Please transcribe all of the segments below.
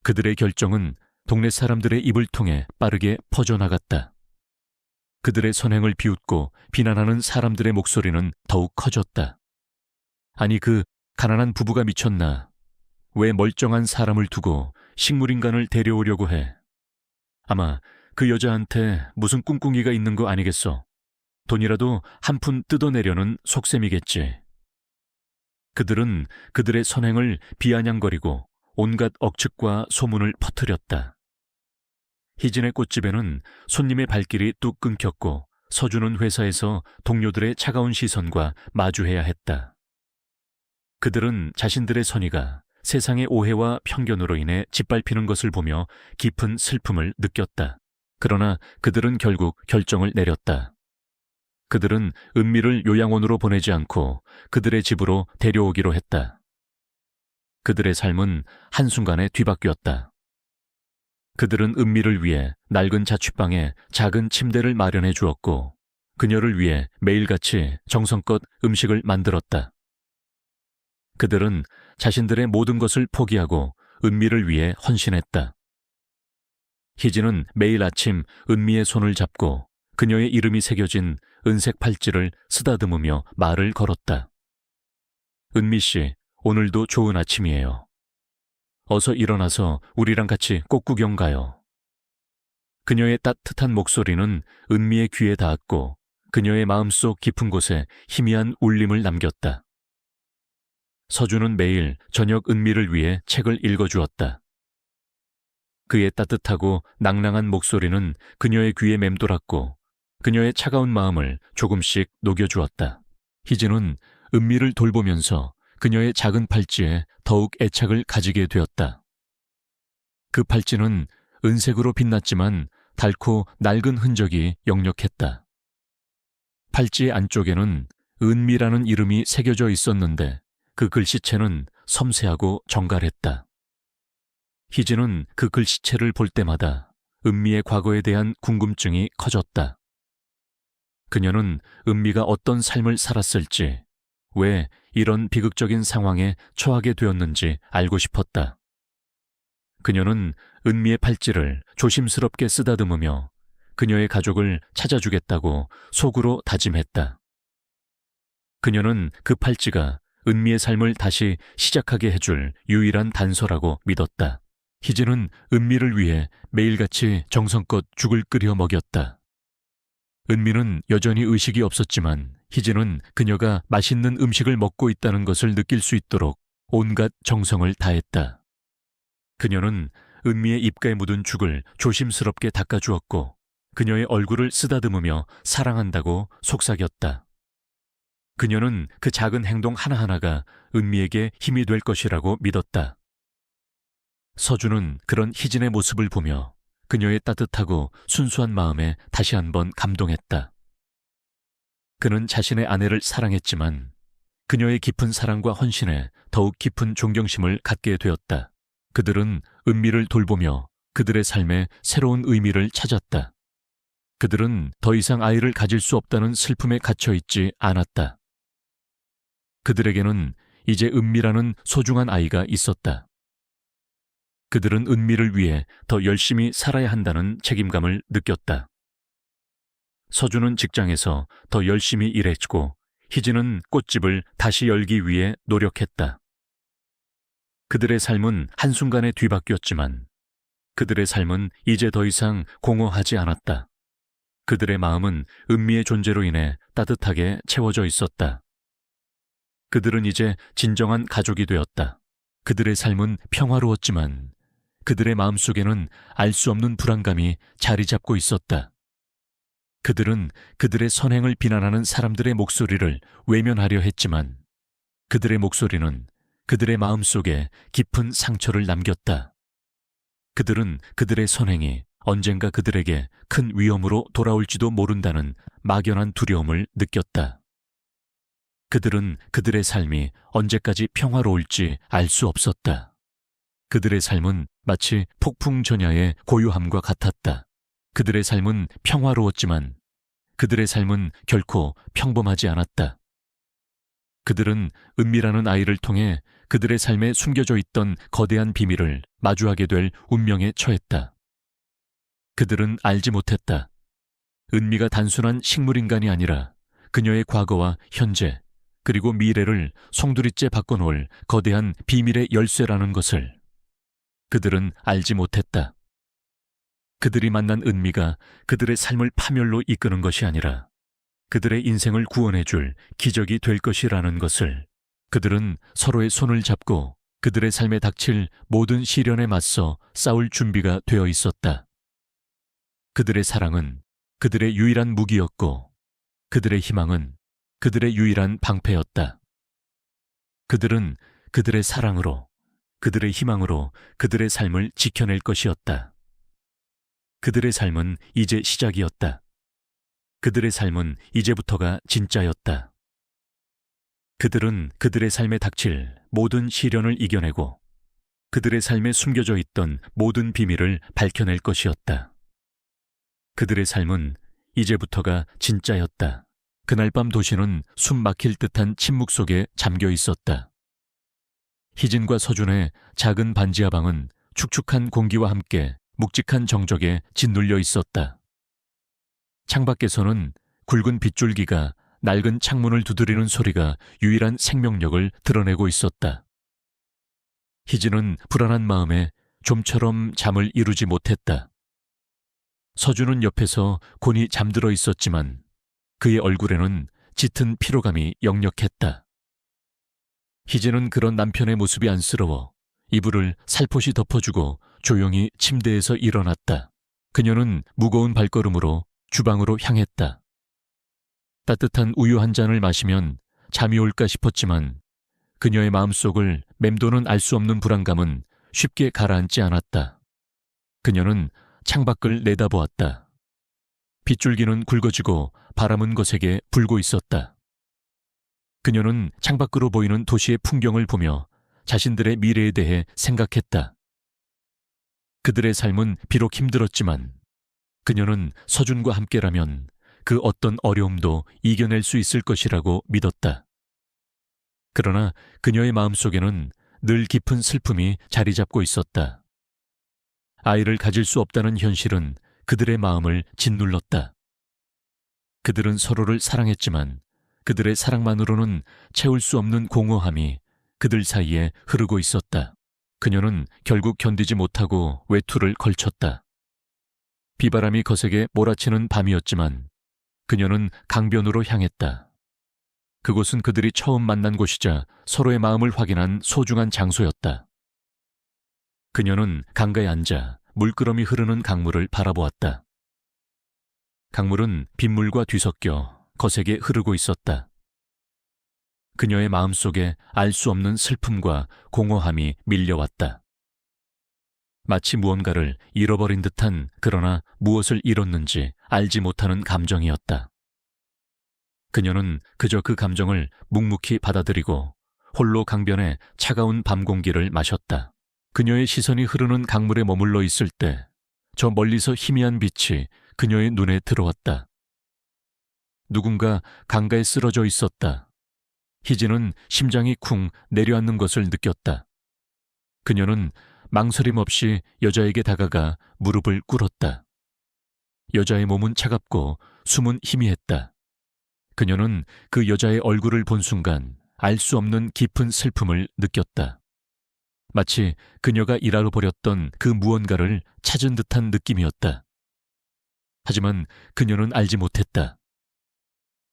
그들의 결정은 동네 사람들의 입을 통해 빠르게 퍼져나갔다. 그들의 선행을 비웃고 비난하는 사람들의 목소리는 더욱 커졌다. 아니, 그 가난한 부부가 미쳤나? 왜 멀쩡한 사람을 두고 식물인간을 데려오려고 해? 아마 그 여자한테 무슨 꿍꿍이가 있는 거 아니겠어? 돈이라도 한 푼 뜯어내려는 속셈이겠지. 그들은 그들의 선행을 비아냥거리고 온갖 억측과 소문을 퍼뜨렸다. 희진의 꽃집에는 손님의 발길이 뚝 끊겼고 서주는 회사에서 동료들의 차가운 시선과 마주해야 했다. 그들은 자신들의 선의가 세상의 오해와 편견으로 인해 짓밟히는 것을 보며 깊은 슬픔을 느꼈다. 그러나 그들은 결국 결정을 내렸다. 그들은 은미를 요양원으로 보내지 않고 그들의 집으로 데려오기로 했다. 그들의 삶은 한순간에 뒤바뀌었다. 그들은 은미를 위해 낡은 자취방에 작은 침대를 마련해 주었고 그녀를 위해 매일같이 정성껏 음식을 만들었다. 그들은 자신들의 모든 것을 포기하고 은미를 위해 헌신했다. 희진은 매일 아침 은미의 손을 잡고 그녀의 이름이 새겨진 은색 팔찌를 쓰다듬으며 말을 걸었다. 은미 씨, 오늘도 좋은 아침이에요. 어서 일어나서 우리랑 같이 꽃구경 가요. 그녀의 따뜻한 목소리는 은미의 귀에 닿았고 그녀의 마음속 깊은 곳에 희미한 울림을 남겼다. 서주는 매일 저녁 은미를 위해 책을 읽어주었다. 그의 따뜻하고 낭랑한 목소리는 그녀의 귀에 맴돌았고 그녀의 차가운 마음을 조금씩 녹여주었다. 희진은 은미를 돌보면서 그녀의 작은 팔찌에 더욱 애착을 가지게 되었다. 그 팔찌는 은색으로 빛났지만 닳고 낡은 흔적이 역력했다. 팔찌의 안쪽에는 은미라는 이름이 새겨져 있었는데 그 글씨체는 섬세하고 정갈했다. 희진은 그 글씨체를 볼 때마다 은미의 과거에 대한 궁금증이 커졌다. 그녀는 은미가 어떤 삶을 살았을지, 왜 이런 비극적인 상황에 처하게 되었는지 알고 싶었다. 그녀는 은미의 팔찌를 조심스럽게 쓰다듬으며 그녀의 가족을 찾아주겠다고 속으로 다짐했다. 그녀는 그 팔찌가 은미의 삶을 다시 시작하게 해줄 유일한 단서라고 믿었다. 희진은 은미를 위해 매일같이 정성껏 죽을 끓여 먹였다. 은미는 여전히 의식이 없었지만 희진은 그녀가 맛있는 음식을 먹고 있다는 것을 느낄 수 있도록 온갖 정성을 다했다. 그녀는 은미의 입가에 묻은 죽을 조심스럽게 닦아주었고 그녀의 얼굴을 쓰다듬으며 사랑한다고 속삭였다. 그녀는 그 작은 행동 하나하나가 은미에게 힘이 될 것이라고 믿었다. 서주는 그런 희진의 모습을 보며 그녀의 따뜻하고 순수한 마음에 다시 한번 감동했다. 그는 자신의 아내를 사랑했지만 그녀의 깊은 사랑과 헌신에 더욱 깊은 존경심을 갖게 되었다. 그들은 은미를 돌보며 그들의 삶에 새로운 의미를 찾았다. 그들은 더 이상 아이를 가질 수 없다는 슬픔에 갇혀있지 않았다. 그들에게는 이제 은미라는 소중한 아이가 있었다. 그들은 은미를 위해 더 열심히 살아야 한다는 책임감을 느꼈다. 서주는 직장에서 더 열심히 일했고 희진은 꽃집을 다시 열기 위해 노력했다. 그들의 삶은 한순간에 뒤바뀌었지만 그들의 삶은 이제 더 이상 공허하지 않았다. 그들의 마음은 은미의 존재로 인해 따뜻하게 채워져 있었다. 그들은 이제 진정한 가족이 되었다. 그들의 삶은 평화로웠지만 그들의 마음속에는 알 수 없는 불안감이 자리 잡고 있었다. 그들은 그들의 선행을 비난하는 사람들의 목소리를 외면하려 했지만 그들의 목소리는 그들의 마음속에 깊은 상처를 남겼다. 그들은 그들의 선행이 언젠가 그들에게 큰 위험으로 돌아올지도 모른다는 막연한 두려움을 느꼈다. 그들은 그들의 삶이 언제까지 평화로울지 알 수 없었다. 그들의 삶은 마치 폭풍 전야의 고요함과 같았다. 그들의 삶은 평화로웠지만 그들의 삶은 결코 평범하지 않았다. 그들은 은미라는 아이를 통해 그들의 삶에 숨겨져 있던 거대한 비밀을 마주하게 될 운명에 처했다. 그들은 알지 못했다. 은미가 단순한 식물인간이 아니라 그녀의 과거와 현재, 그리고 미래를 송두리째 바꿔놓을 거대한 비밀의 열쇠라는 것을 그들은 알지 못했다. 그들이 만난 은미가 그들의 삶을 파멸로 이끄는 것이 아니라 그들의 인생을 구원해줄 기적이 될 것이라는 것을 그들은 서로의 손을 잡고 그들의 삶에 닥칠 모든 시련에 맞서 싸울 준비가 되어 있었다. 그들의 사랑은 그들의 유일한 무기였고 그들의 희망은 그들의 유일한 방패였다. 그들은 그들의 사랑으로, 그들의 희망으로 그들의 삶을 지켜낼 것이었다. 그들의 삶은 이제 시작이었다. 그들의 삶은 이제부터가 진짜였다. 그들은 그들의 삶에 닥칠 모든 시련을 이겨내고 그들의 삶에 숨겨져 있던 모든 비밀을 밝혀낼 것이었다. 그들의 삶은 이제부터가 진짜였다. 그날 밤 도시는 숨 막힐 듯한 침묵 속에 잠겨 있었다. 희진과 서준의 작은 반지하 방은 축축한 공기와 함께 묵직한 정적에 짓눌려 있었다. 창밖에서는 굵은 빗줄기가 낡은 창문을 두드리는 소리가 유일한 생명력을 드러내고 있었다. 희진은 불안한 마음에 좀처럼 잠을 이루지 못했다. 서준은 옆에서 곤히 잠들어 있었지만 그의 얼굴에는 짙은 피로감이 역력했다. 희진은 그런 남편의 모습이 안쓰러워 이불을 살포시 덮어주고 조용히 침대에서 일어났다. 그녀는 무거운 발걸음으로 주방으로 향했다. 따뜻한 우유 한 잔을 마시면 잠이 올까 싶었지만 그녀의 마음속을 맴도는 알 수 없는 불안감은 쉽게 가라앉지 않았다. 그녀는 창밖을 내다보았다. 빗줄기는 굵어지고 바람은 거세게 불고 있었다. 그녀는 창밖으로 보이는 도시의 풍경을 보며 자신들의 미래에 대해 생각했다. 그들의 삶은 비록 힘들었지만 그녀는 서준과 함께라면 그 어떤 어려움도 이겨낼 수 있을 것이라고 믿었다. 그러나 그녀의 마음속에는 늘 깊은 슬픔이 자리 잡고 있었다. 아이를 가질 수 없다는 현실은 그들의 마음을 짓눌렀다. 그들은 서로를 사랑했지만 그들의 사랑만으로는 채울 수 없는 공허함이 그들 사이에 흐르고 있었다. 그녀는 결국 견디지 못하고 외투를 걸쳤다. 비바람이 거세게 몰아치는 밤이었지만 그녀는 강변으로 향했다. 그곳은 그들이 처음 만난 곳이자 서로의 마음을 확인한 소중한 장소였다. 그녀는 강가에 앉아 물끄러미 흐르는 강물을 바라보았다. 강물은 빗물과 뒤섞여 거세게 흐르고 있었다. 그녀의 마음속에 알 수 없는 슬픔과 공허함이 밀려왔다. 마치 무언가를 잃어버린 듯한, 그러나 무엇을 잃었는지 알지 못하는 감정이었다. 그녀는 그저 그 감정을 묵묵히 받아들이고 홀로 강변의 차가운 밤 공기를 마셨다. 그녀의 시선이 흐르는 강물에 머물러 있을 때 저 멀리서 희미한 빛이 그녀의 눈에 들어왔다. 누군가 강가에 쓰러져 있었다. 희진은 심장이 쿵 내려앉는 것을 느꼈다. 그녀는 망설임 없이 여자에게 다가가 무릎을 꿇었다. 여자의 몸은 차갑고 숨은 희미했다. 그녀는 그 여자의 얼굴을 본 순간 알 수 없는 깊은 슬픔을 느꼈다. 마치 그녀가 잃어버렸던 그 무언가를 찾은 듯한 느낌이었다. 하지만 그녀는 알지 못했다.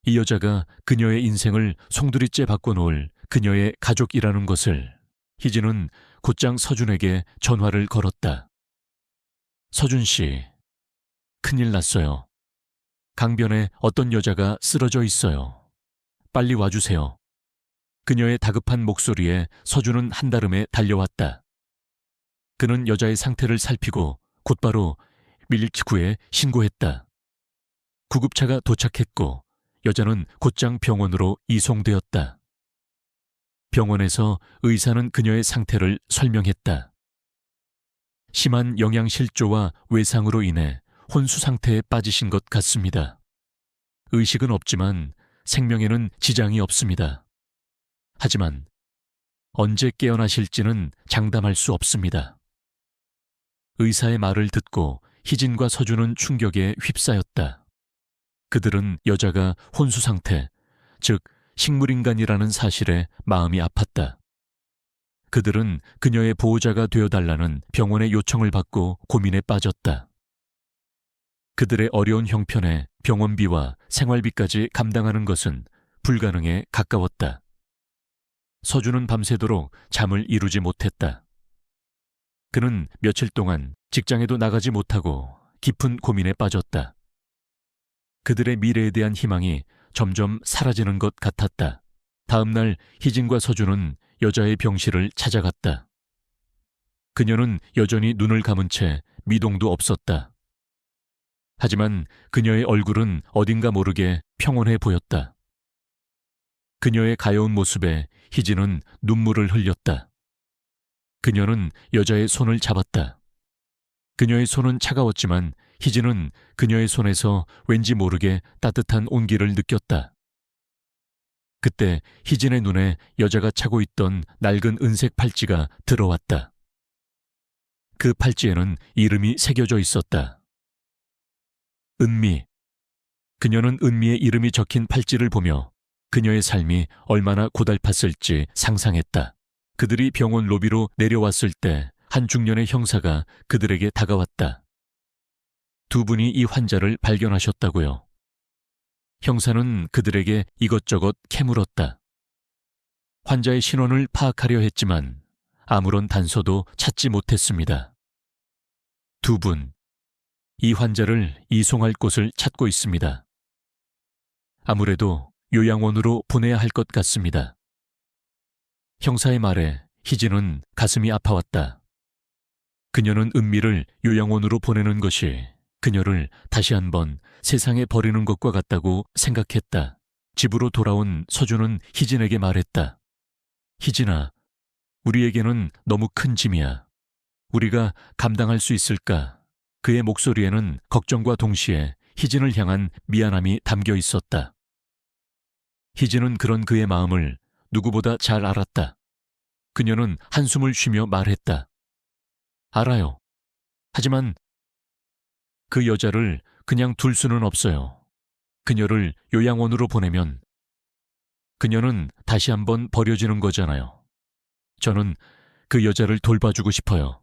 이 여자가 그녀의 인생을 송두리째 바꿔놓을 그녀의 가족이라는 것을. 희진은 곧장 서준에게 전화를 걸었다. 서준 씨, 큰일 났어요. 강변에 어떤 여자가 쓰러져 있어요. 빨리 와주세요. 그녀의 다급한 목소리에 서준은 한달음에 달려왔다. 그는 여자의 상태를 살피고 곧바로 119에 신고했다. 구급차가 도착했고 여자는 곧장 병원으로 이송되었다. 병원에서 의사는 그녀의 상태를 설명했다. 심한 영양실조와 외상으로 인해 혼수 상태에 빠지신 것 같습니다. 의식은 없지만 생명에는 지장이 없습니다. 하지만 언제 깨어나실지는 장담할 수 없습니다. 의사의 말을 듣고 희진과 서준은 충격에 휩싸였다. 그들은 여자가 혼수 상태, 즉 식물인간이라는 사실에 마음이 아팠다. 그들은 그녀의 보호자가 되어달라는 병원의 요청을 받고 고민에 빠졌다. 그들의 어려운 형편에 병원비와 생활비까지 감당하는 것은 불가능에 가까웠다. 서준은 밤새도록 잠을 이루지 못했다. 그는 며칠 동안 직장에도 나가지 못하고 깊은 고민에 빠졌다. 그들의 미래에 대한 희망이 점점 사라지는 것 같았다. 다음 날 희진과 서준은 여자의 병실을 찾아갔다. 그녀는 여전히 눈을 감은 채 미동도 없었다. 하지만 그녀의 얼굴은 어딘가 모르게 평온해 보였다. 그녀의 가여운 모습에 희진은 눈물을 흘렸다. 그녀는 여자의 손을 잡았다. 그녀의 손은 차가웠지만 희진은 그녀의 손에서 왠지 모르게 따뜻한 온기를 느꼈다. 그때 희진의 눈에 여자가 차고 있던 낡은 은색 팔찌가 들어왔다. 그 팔찌에는 이름이 새겨져 있었다. 은미. 그녀는 은미의 이름이 적힌 팔찌를 보며 그녀의 삶이 얼마나 고달팠을지 상상했다. 그들이 병원 로비로 내려왔을 때 한 중년의 형사가 그들에게 다가왔다. 두 분이 이 환자를 발견하셨다고요. 형사는 그들에게 이것저것 캐물었다. 환자의 신원을 파악하려 했지만 아무런 단서도 찾지 못했습니다. 두 분, 이 환자를 이송할 곳을 찾고 있습니다. 아무래도 요양원으로 보내야 할 것 같습니다. 형사의 말에 희진은 가슴이 아파왔다. 그녀는 은미를 요양원으로 보내는 것이 그녀를 다시 한번 세상에 버리는 것과 같다고 생각했다. 집으로 돌아온 서준은 희진에게 말했다. 희진아, 우리에게는 너무 큰 짐이야. 우리가 감당할 수 있을까? 그의 목소리에는 걱정과 동시에 희진을 향한 미안함이 담겨 있었다. 희진은 그런 그의 마음을 누구보다 잘 알았다. 그녀는 한숨을 쉬며 말했다. 알아요. 하지만 그 여자를 그냥 둘 수는 없어요. 그녀를 요양원으로 보내면 그녀는 다시 한번 버려지는 거잖아요. 저는 그 여자를 돌봐주고 싶어요.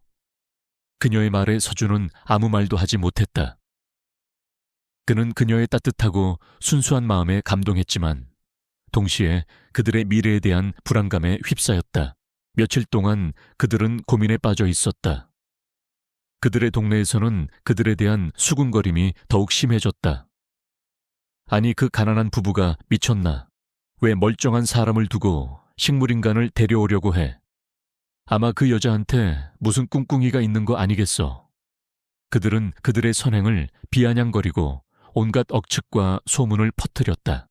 그녀의 말에 서준은 아무 말도 하지 못했다. 그는 그녀의 따뜻하고 순수한 마음에 감동했지만 동시에 그들의 미래에 대한 불안감에 휩싸였다. 며칠 동안 그들은 고민에 빠져 있었다. 그들의 동네에서는 그들에 대한 수군거림이 더욱 심해졌다. 아니, 그 가난한 부부가 미쳤나? 왜 멀쩡한 사람을 두고 식물인간을 데려오려고 해? 아마 그 여자한테 무슨 꿍꿍이가 있는 거 아니겠어? 그들은 그들의 선행을 비아냥거리고 온갖 억측과 소문을 퍼뜨렸다.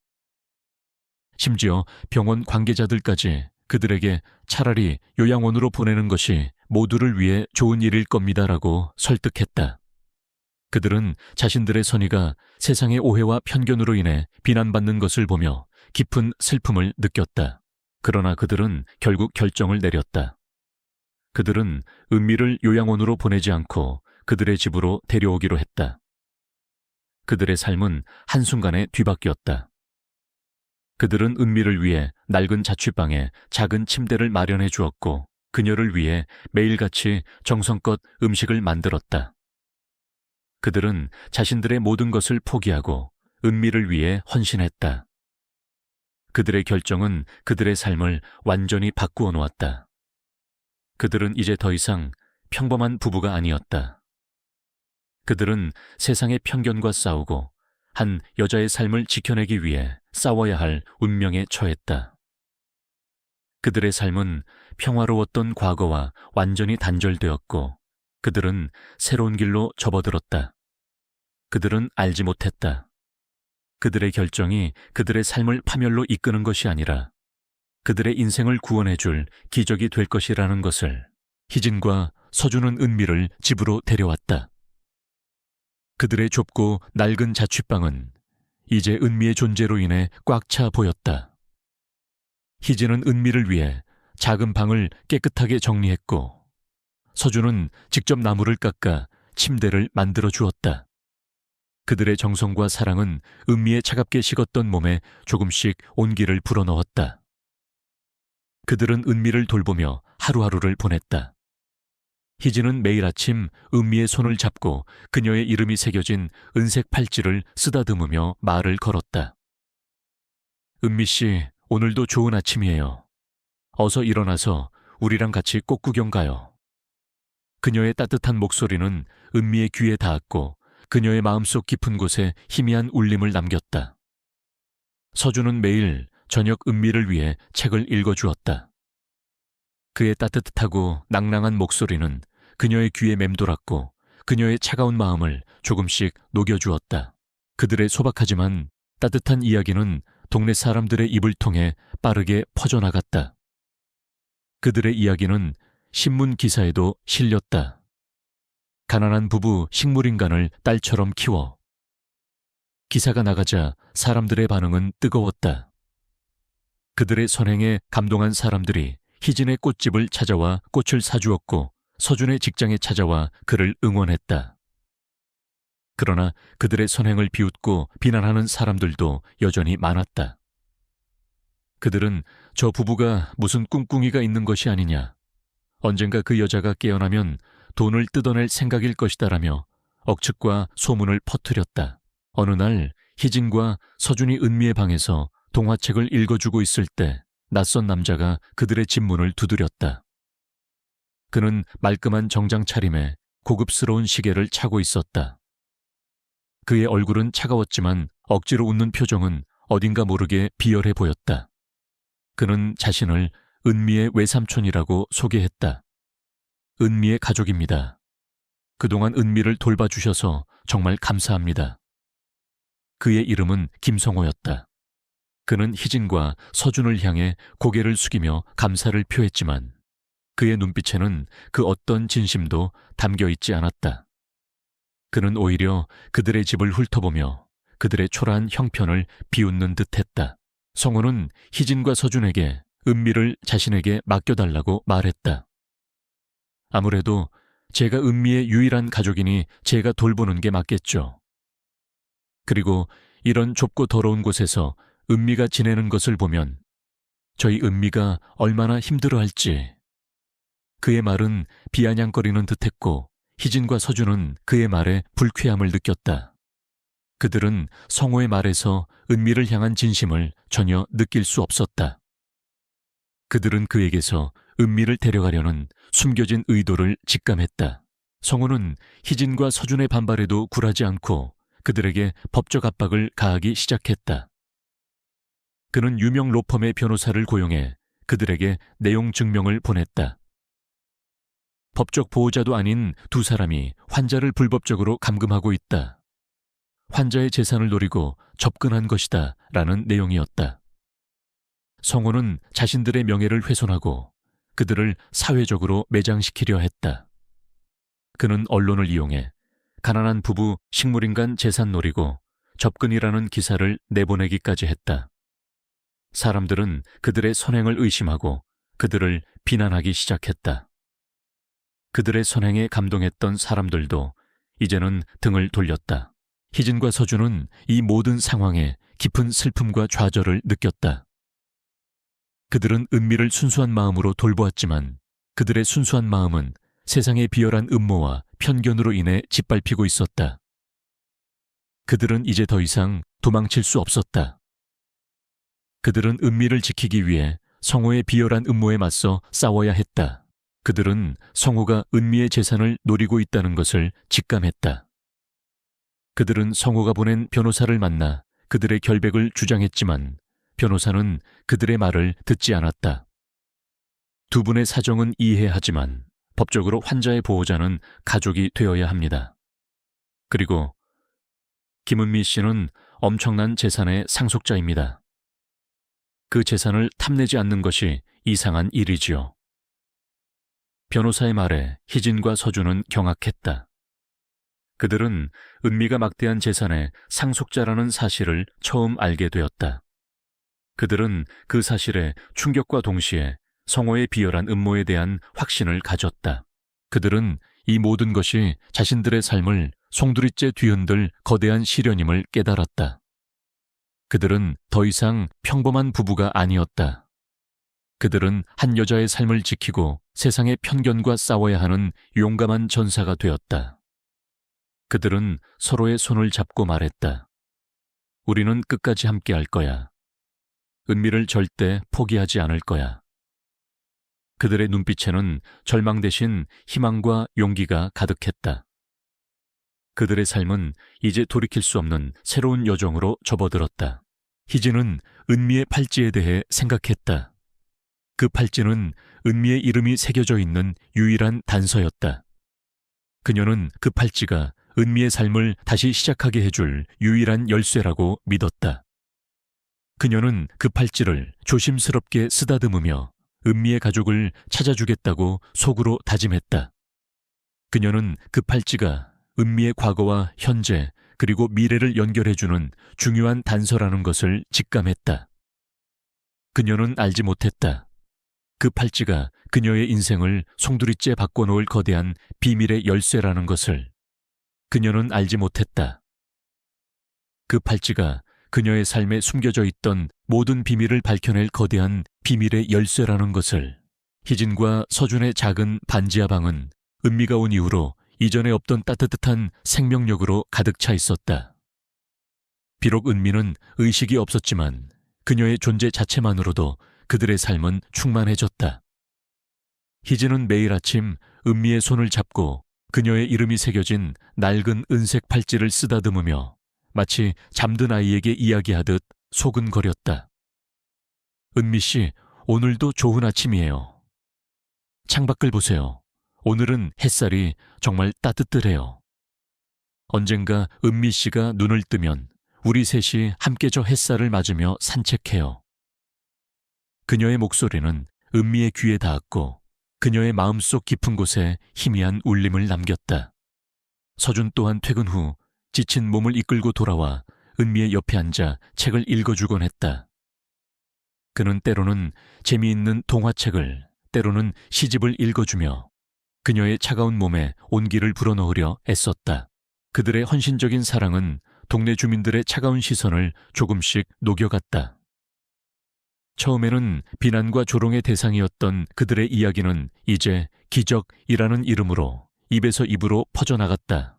심지어 병원 관계자들까지 그들에게 차라리 요양원으로 보내는 것이 모두를 위해 좋은 일일 겁니다라고 설득했다. 그들은 자신들의 선의가 세상의 오해와 편견으로 인해 비난받는 것을 보며 깊은 슬픔을 느꼈다. 그러나 그들은 결국 결정을 내렸다. 그들은 은미를 요양원으로 보내지 않고 그들의 집으로 데려오기로 했다. 그들의 삶은 한순간에 뒤바뀌었다. 그들은 은미를 위해 낡은 자취방에 작은 침대를 마련해 주었고 그녀를 위해 매일같이 정성껏 음식을 만들었다. 그들은 자신들의 모든 것을 포기하고 은미를 위해 헌신했다. 그들의 결정은 그들의 삶을 완전히 바꾸어 놓았다. 그들은 이제 더 이상 평범한 부부가 아니었다. 그들은 세상의 편견과 싸우고 한 여자의 삶을 지켜내기 위해 싸워야 할 운명에 처했다. 그들의 삶은 평화로웠던 과거와 완전히 단절되었고 그들은 새로운 길로 접어들었다. 그들은 알지 못했다. 그들의 결정이 그들의 삶을 파멸로 이끄는 것이 아니라 그들의 인생을 구원해줄 기적이 될 것이라는 것을. 희진과 서준은 은미를 집으로 데려왔다. 그들의 좁고 낡은 자취방은 이제 은미의 존재로 인해 꽉 차 보였다. 희진은 은미를 위해 작은 방을 깨끗하게 정리했고 서준은 직접 나무를 깎아 침대를 만들어 주었다. 그들의 정성과 사랑은 은미의 차갑게 식었던 몸에 조금씩 온기를 불어넣었다. 그들은 은미를 돌보며 하루하루를 보냈다. 희진은 매일 아침 은미의 손을 잡고 그녀의 이름이 새겨진 은색 팔찌를 쓰다듬으며 말을 걸었다. 은미 씨, 오늘도 좋은 아침이에요. 어서 일어나서 우리랑 같이 꽃구경 가요. 그녀의 따뜻한 목소리는 은미의 귀에 닿았고 그녀의 마음속 깊은 곳에 희미한 울림을 남겼다. 서준은 매일 저녁 은미를 위해 책을 읽어주었다. 그의 따뜻하고 낭랑한 목소리는 그녀의 귀에 맴돌았고 그녀의 차가운 마음을 조금씩 녹여주었다. 그들의 소박하지만 따뜻한 이야기는 동네 사람들의 입을 통해 빠르게 퍼져나갔다. 그들의 이야기는 신문 기사에도 실렸다. 가난한 부부 식물인간을 딸처럼 키워. 기사가 나가자 사람들의 반응은 뜨거웠다. 그들의 선행에 감동한 사람들이 희진의 꽃집을 찾아와 꽃을 사주었고 서준의 직장에 찾아와 그를 응원했다. 그러나 그들의 선행을 비웃고 비난하는 사람들도 여전히 많았다. 그들은 저 부부가 무슨 꿍꿍이가 있는 것이 아니냐, 언젠가 그 여자가 깨어나면 돈을 뜯어낼 생각일 것이다라며 억측과 소문을 퍼뜨렸다. 어느 날 희진과 서준이 은미의 방에서 동화책을 읽어주고 있을 때 낯선 남자가 그들의 집 문을 두드렸다. 그는 말끔한 정장 차림에 고급스러운 시계를 차고 있었다. 그의 얼굴은 차가웠지만 억지로 웃는 표정은 어딘가 모르게 비열해 보였다. 그는 자신을 은미의 외삼촌이라고 소개했다. 은미의 가족입니다. 그동안 은미를 돌봐주셔서 정말 감사합니다. 그의 이름은 김성호였다. 그는 희진과 서준을 향해 고개를 숙이며 감사를 표했지만 그의 눈빛에는 그 어떤 진심도 담겨 있지 않았다. 그는 오히려 그들의 집을 훑어보며 그들의 초라한 형편을 비웃는 듯했다. 성호는 희진과 서준에게 은미를 자신에게 맡겨달라고 말했다. 아무래도 제가 은미의 유일한 가족이니 제가 돌보는 게 맞겠죠. 그리고 이런 좁고 더러운 곳에서 은미가 지내는 것을 보면 저희 은미가 얼마나 힘들어할지. 그의 말은 비아냥거리는 듯했고 희진과 서준은 그의 말에 불쾌함을 느꼈다. 그들은 성호의 말에서 은미를 향한 진심을 전혀 느낄 수 없었다. 그들은 그에게서 은미를 데려가려는 숨겨진 의도를 직감했다. 성호는 희진과 서준의 반발에도 굴하지 않고 그들에게 법적 압박을 가하기 시작했다. 그는 유명 로펌의 변호사를 고용해 그들에게 내용 증명을 보냈다. 법적 보호자도 아닌 두 사람이 환자를 불법적으로 감금하고 있다. 환자의 재산을 노리고 접근한 것이다 라는 내용이었다. 성호는 자신들의 명예를 훼손하고 그들을 사회적으로 매장시키려 했다. 그는 언론을 이용해 가난한 부부 식물인간 재산 노리고 접근이라는 기사를 내보내기까지 했다. 사람들은 그들의 선행을 의심하고 그들을 비난하기 시작했다. 그들의 선행에 감동했던 사람들도 이제는 등을 돌렸다. 희진과 서준은 이 모든 상황에 깊은 슬픔과 좌절을 느꼈다. 그들은 은미를 순수한 마음으로 돌보았지만 그들의 순수한 마음은 세상의 비열한 음모와 편견으로 인해 짓밟히고 있었다. 그들은 이제 더 이상 도망칠 수 없었다. 그들은 은미를 지키기 위해 성호의 비열한 음모에 맞서 싸워야 했다. 그들은 성호가 은미의 재산을 노리고 있다는 것을 직감했다. 그들은 성호가 보낸 변호사를 만나 그들의 결백을 주장했지만 변호사는 그들의 말을 듣지 않았다. 두 분의 사정은 이해하지만 법적으로 환자의 보호자는 가족이 되어야 합니다. 그리고 김은미 씨는 엄청난 재산의 상속자입니다. 그 재산을 탐내지 않는 것이 이상한 일이지요. 변호사의 말에 희진과 서준은 경악했다. 그들은 은미가 막대한 재산의 상속자라는 사실을 처음 알게 되었다. 그들은 그 사실에 충격과 동시에 성호의 비열한 음모에 대한 확신을 가졌다. 그들은 이 모든 것이 자신들의 삶을 송두리째 뒤흔들 거대한 시련임을 깨달았다. 그들은 더 이상 평범한 부부가 아니었다. 그들은 한 여자의 삶을 지키고 세상의 편견과 싸워야 하는 용감한 전사가 되었다. 그들은 서로의 손을 잡고 말했다. 우리는 끝까지 함께 할 거야. 은미를 절대 포기하지 않을 거야. 그들의 눈빛에는 절망 대신 희망과 용기가 가득했다. 그들의 삶은 이제 돌이킬 수 없는 새로운 여정으로 접어들었다. 희진은 은미의 팔찌에 대해 생각했다. 그 팔찌는 은미의 이름이 새겨져 있는 유일한 단서였다. 그녀는 그 팔찌가 은미의 삶을 다시 시작하게 해줄 유일한 열쇠라고 믿었다. 그녀는 그 팔찌를 조심스럽게 쓰다듬으며 은미의 가족을 찾아주겠다고 속으로 다짐했다. 그녀는 그 팔찌가 은미의 과거와 현재 그리고 미래를 연결해주는 중요한 단서라는 것을 직감했다. 그녀는 알지 못했다. 그 팔찌가 그녀의 인생을 송두리째 바꿔놓을 거대한 비밀의 열쇠라는 것을. 그녀는 알지 못했다. 그 팔찌가 그녀의 삶에 숨겨져 있던 모든 비밀을 밝혀낼 거대한 비밀의 열쇠라는 것을. 희진과 서준의 작은 반지하 방은 은미가 온 이후로 이전에 없던 따뜻한 생명력으로 가득 차 있었다. 비록 은미는 의식이 없었지만 그녀의 존재 자체만으로도 그들의 삶은 충만해졌다. 희진은 매일 아침 은미의 손을 잡고 그녀의 이름이 새겨진 낡은 은색 팔찌를 쓰다듬으며 마치 잠든 아이에게 이야기하듯 소근거렸다. 은미 씨, 오늘도 좋은 아침이에요. 창밖을 보세요. 오늘은 햇살이 정말 따뜻해요. 언젠가 은미 씨가 눈을 뜨면 우리 셋이 함께 저 햇살을 맞으며 산책해요. 그녀의 목소리는 은미의 귀에 닿았고 그녀의 마음속 깊은 곳에 희미한 울림을 남겼다. 서준 또한 퇴근 후 지친 몸을 이끌고 돌아와 은미의 옆에 앉아 책을 읽어주곤 했다. 그는 때로는 재미있는 동화책을, 때로는 시집을 읽어주며 그녀의 차가운 몸에 온기를 불어넣으려 애썼다. 그들의 헌신적인 사랑은 동네 주민들의 차가운 시선을 조금씩 녹여갔다. 처음에는 비난과 조롱의 대상이었던 그들의 이야기는 이제 기적이라는 이름으로 입에서 입으로 퍼져나갔다.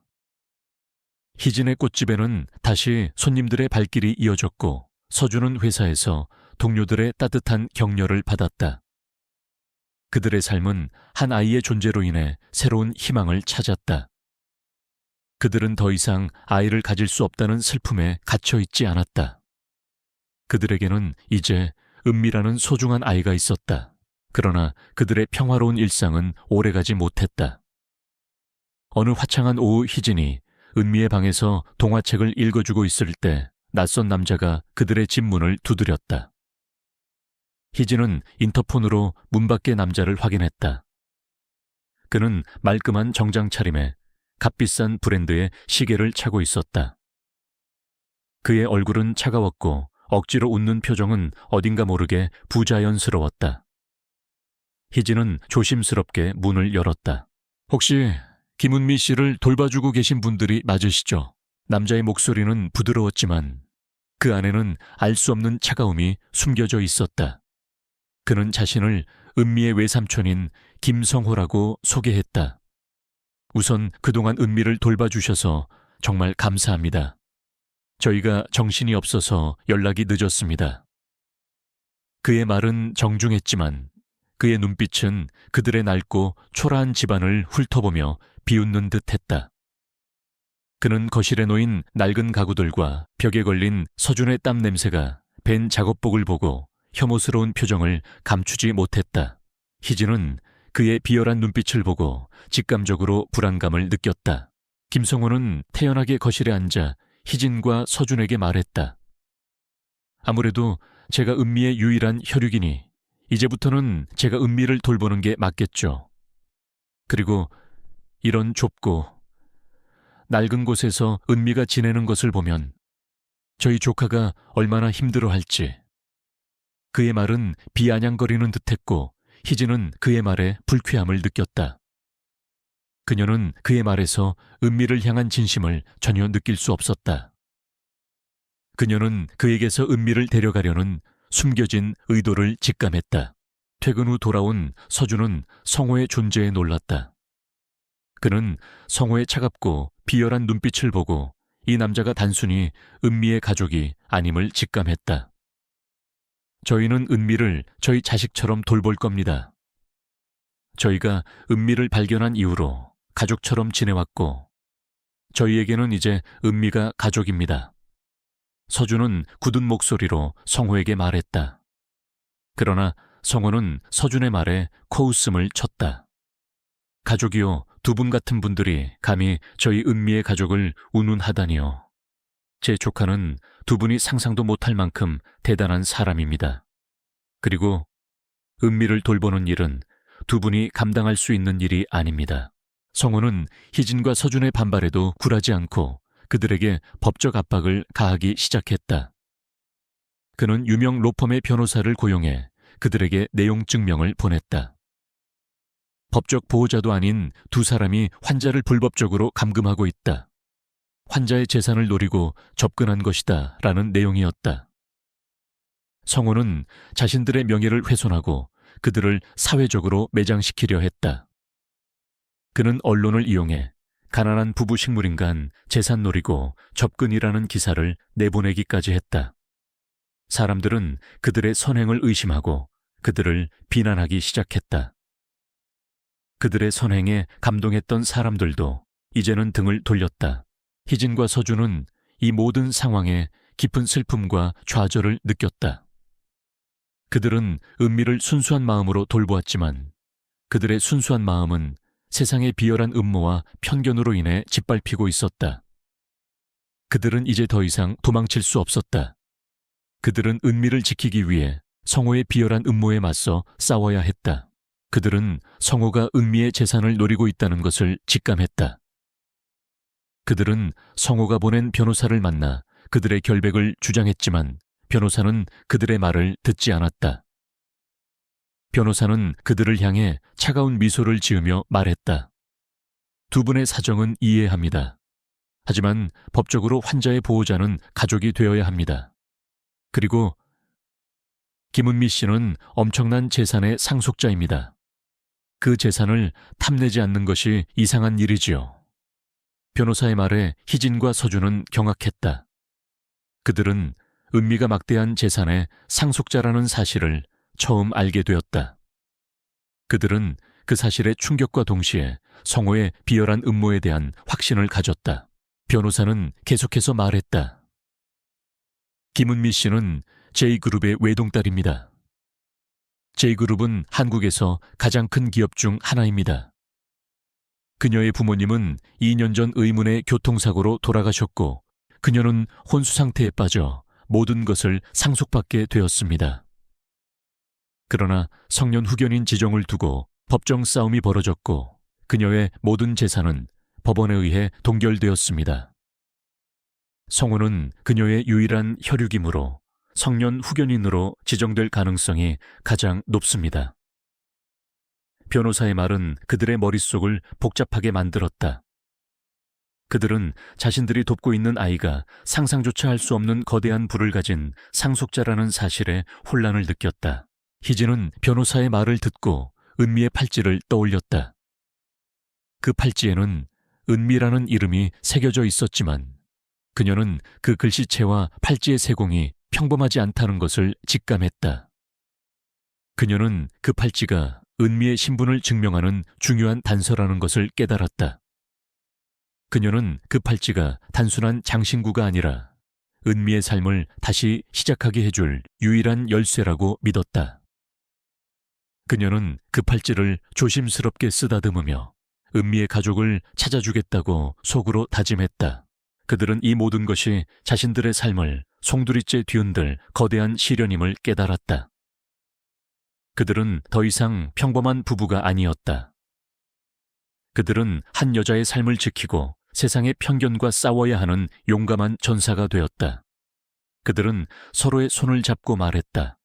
희진의 꽃집에는 다시 손님들의 발길이 이어졌고 서준은 회사에서 동료들의 따뜻한 격려를 받았다. 그들의 삶은 한 아이의 존재로 인해 새로운 희망을 찾았다. 그들은 더 이상 아이를 가질 수 없다는 슬픔에 갇혀있지 않았다. 그들에게는 이제 은미라는 소중한 아이가 있었다. 그러나 그들의 평화로운 일상은 오래가지 못했다. 어느 화창한 오후 희진이 은미의 방에서 동화책을 읽어주고 있을 때 낯선 남자가 그들의 집 문을 두드렸다. 희진은 인터폰으로 문 밖의 남자를 확인했다. 그는 말끔한 정장 차림에 값비싼 브랜드의 시계를 차고 있었다. 그의 얼굴은 차가웠고 억지로 웃는 표정은 어딘가 모르게 부자연스러웠다. 희진은 조심스럽게 문을 열었다. 혹시 김은미 씨를 돌봐주고 계신 분들이 맞으시죠? 남자의 목소리는 부드러웠지만 그 안에는 알 수 없는 차가움이 숨겨져 있었다. 그는 자신을 은미의 외삼촌인 김성호라고 소개했다. 우선 그동안 은미를 돌봐주셔서 정말 감사합니다. 저희가 정신이 없어서 연락이 늦었습니다. 그의 말은 정중했지만 그의 눈빛은 그들의 낡고 초라한 집안을 훑어보며 비웃는 듯했다. 그는 거실에 놓인 낡은 가구들과 벽에 걸린 서준의 땀 냄새가 밴 작업복을 보고 혐오스러운 표정을 감추지 못했다. 희진은 그의 비열한 눈빛을 보고 직감적으로 불안감을 느꼈다. 김성호는 태연하게 거실에 앉아 희진과 서준에게 말했다. 아무래도 제가 은미의 유일한 혈육이니 이제부터는 제가 은미를 돌보는 게 맞겠죠. 그리고 이런 좁고 낡은 곳에서 은미가 지내는 것을 보면 저희 조카가 얼마나 힘들어할지. 그의 말은 비아냥거리는 듯했고 희진은 그의 말에 불쾌함을 느꼈다. 그녀는 그의 말에서 은미를 향한 진심을 전혀 느낄 수 없었다. 그녀는 그에게서 은미를 데려가려는 숨겨진 의도를 직감했다. 퇴근 후 돌아온 서준은 성호의 존재에 놀랐다. 그는 성호의 차갑고 비열한 눈빛을 보고 이 남자가 단순히 은미의 가족이 아님을 직감했다. 저희는 은미를 저희 자식처럼 돌볼 겁니다. 저희가 은미를 발견한 이후로 가족처럼 지내왔고 저희에게는 이제 은미가 가족입니다. 서준은 굳은 목소리로 성호에게 말했다. 그러나 성호는 서준의 말에 코웃음을 쳤다. 가족이요, 두 분 같은 분들이 감히 저희 은미의 가족을 운운하다니요. 제 조카는 두 분이 상상도 못할 만큼 대단한 사람입니다. 그리고 은미를 돌보는 일은 두 분이 감당할 수 있는 일이 아닙니다. 성호는 희진과 서준의 반발에도 굴하지 않고 그들에게 법적 압박을 가하기 시작했다. 그는 유명 로펌의 변호사를 고용해 그들에게 내용 증명을 보냈다. 법적 보호자도 아닌 두 사람이 환자를 불법적으로 감금하고 있다. 환자의 재산을 노리고 접근한 것이다 라는 내용이었다. 성호는 자신들의 명예를 훼손하고 그들을 사회적으로 매장시키려 했다. 그는 언론을 이용해 가난한 부부 식물인간 재산 노리고 접근이라는 기사를 내보내기까지 했다. 사람들은 그들의 선행을 의심하고 그들을 비난하기 시작했다. 그들의 선행에 감동했던 사람들도 이제는 등을 돌렸다. 희진과 서준은 이 모든 상황에 깊은 슬픔과 좌절을 느꼈다. 그들은 은미를 순수한 마음으로 돌보았지만 그들의 순수한 마음은 세상의 비열한 음모와 편견으로 인해 짓밟히고 있었다. 그들은 이제 더 이상 도망칠 수 없었다. 그들은 은미를 지키기 위해 성호의 비열한 음모에 맞서 싸워야 했다. 그들은 성호가 은미의 재산을 노리고 있다는 것을 직감했다. 그들은 성호가 보낸 변호사를 만나 그들의 결백을 주장했지만 변호사는 그들의 말을 듣지 않았다. 변호사는 그들을 향해 차가운 미소를 지으며 말했다. 두 분의 사정은 이해합니다. 하지만 법적으로 환자의 보호자는 가족이 되어야 합니다. 그리고 김은미 씨는 엄청난 재산의 상속자입니다. 그 재산을 탐내지 않는 것이 이상한 일이지요. 변호사의 말에 희진과 서준은 경악했다. 그들은 은미가 막대한 재산의 상속자라는 사실을 처음 알게 되었다. 그들은 그 사실의 충격과 동시에 성호의 비열한 음모에 대한 확신을 가졌다. 변호사는 계속해서 말했다. 김은미 씨는 J그룹의 외동딸입니다. J그룹은 한국에서 가장 큰 기업 중 하나입니다. 그녀의 부모님은 2년 전 의문의 교통사고로 돌아가셨고 그녀는 혼수 상태에 빠져 모든 것을 상속받게 되었습니다. 그러나 성년 후견인 지정을 두고 법정 싸움이 벌어졌고 그녀의 모든 재산은 법원에 의해 동결되었습니다. 성호는 그녀의 유일한 혈육이므로 성년 후견인으로 지정될 가능성이 가장 높습니다. 변호사의 말은 그들의 머릿속을 복잡하게 만들었다. 그들은 자신들이 돕고 있는 아이가 상상조차 할 수 없는 거대한 부를 가진 상속자라는 사실에 혼란을 느꼈다. 희진은 변호사의 말을 듣고 은미의 팔찌를 떠올렸다. 그 팔찌에는 은미라는 이름이 새겨져 있었지만 그녀는 그 글씨체와 팔찌의 세공이 평범하지 않다는 것을 직감했다. 그녀는 그 팔찌가 은미의 신분을 증명하는 중요한 단서라는 것을 깨달았다. 그녀는 그 팔찌가 단순한 장신구가 아니라 은미의 삶을 다시 시작하게 해줄 유일한 열쇠라고 믿었다. 그녀는 그 팔찌를 조심스럽게 쓰다듬으며 은미의 가족을 찾아주겠다고 속으로 다짐했다. 그들은 이 모든 것이 자신들의 삶을 송두리째 뒤흔들 거대한 시련임을 깨달았다. 그들은 더 이상 평범한 부부가 아니었다. 그들은 한 여자의 삶을 지키고 세상의 편견과 싸워야 하는 용감한 전사가 되었다. 그들은 서로의 손을 잡고 말했다.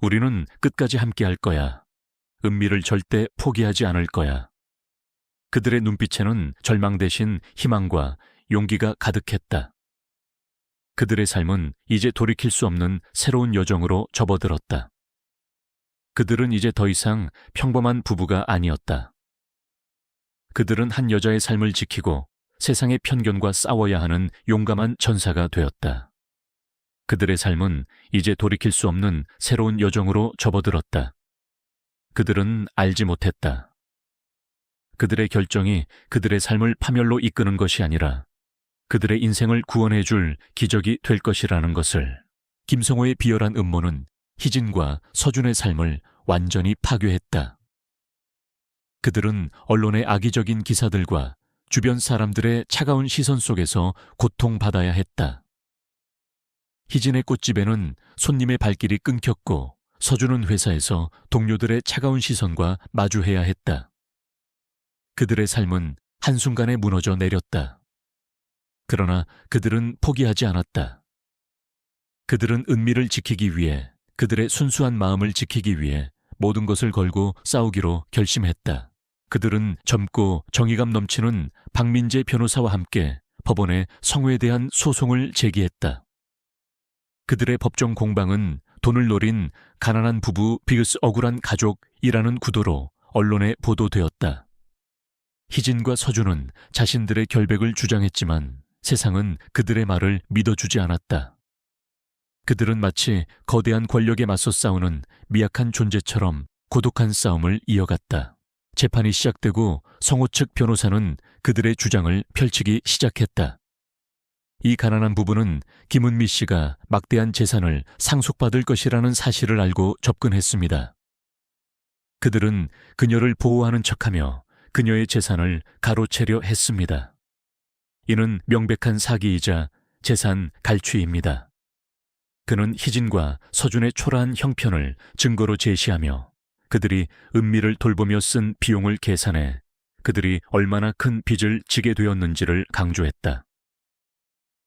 우리는 끝까지 함께 할 거야. 은미를 절대 포기하지 않을 거야. 그들의 눈빛에는 절망 대신 희망과 용기가 가득했다. 그들의 삶은 이제 돌이킬 수 없는 새로운 여정으로 접어들었다. 그들은 이제 더 이상 평범한 부부가 아니었다. 그들은 한 여자의 삶을 지키고 세상의 편견과 싸워야 하는 용감한 전사가 되었다. 그들의 삶은 이제 돌이킬 수 없는 새로운 여정으로 접어들었다. 그들은 알지 못했다. 그들의 결정이 그들의 삶을 파멸로 이끄는 것이 아니라 그들의 인생을 구원해 줄 기적이 될 것이라는 것을. 김성호의 비열한 음모는 희진과 서준의 삶을 완전히 파괴했다. 그들은 언론의 악의적인 기사들과 주변 사람들의 차가운 시선 속에서 고통받아야 했다. 희진의 꽃집에는 손님의 발길이 끊겼고 서준은 회사에서 동료들의 차가운 시선과 마주해야 했다. 그들의 삶은 한순간에 무너져 내렸다. 그러나 그들은 포기하지 않았다. 그들은 은미를 지키기 위해, 그들의 순수한 마음을 지키기 위해 모든 것을 걸고 싸우기로 결심했다. 그들은 젊고 정의감 넘치는 박민재 변호사와 함께 법원에 성호에 대한 소송을 제기했다. 그들의 법정 공방은 돈을 노린 가난한 부부 vs 억울한 가족이라는 구도로 언론에 보도되었다. 희진과 서준은 자신들의 결백을 주장했지만 세상은 그들의 말을 믿어주지 않았다. 그들은 마치 거대한 권력에 맞서 싸우는 미약한 존재처럼 고독한 싸움을 이어갔다. 재판이 시작되고 성호 측 변호사는 그들의 주장을 펼치기 시작했다. 이 가난한 부부는 김은미 씨가 막대한 재산을 상속받을 것이라는 사실을 알고 접근했습니다. 그들은 그녀를 보호하는 척하며 그녀의 재산을 가로채려 했습니다. 이는 명백한 사기이자 재산 갈취입니다. 그는 희진과 서준의 초라한 형편을 증거로 제시하며 그들이 은미를 돌보며 쓴 비용을 계산해 그들이 얼마나 큰 빚을 지게 되었는지를 강조했다.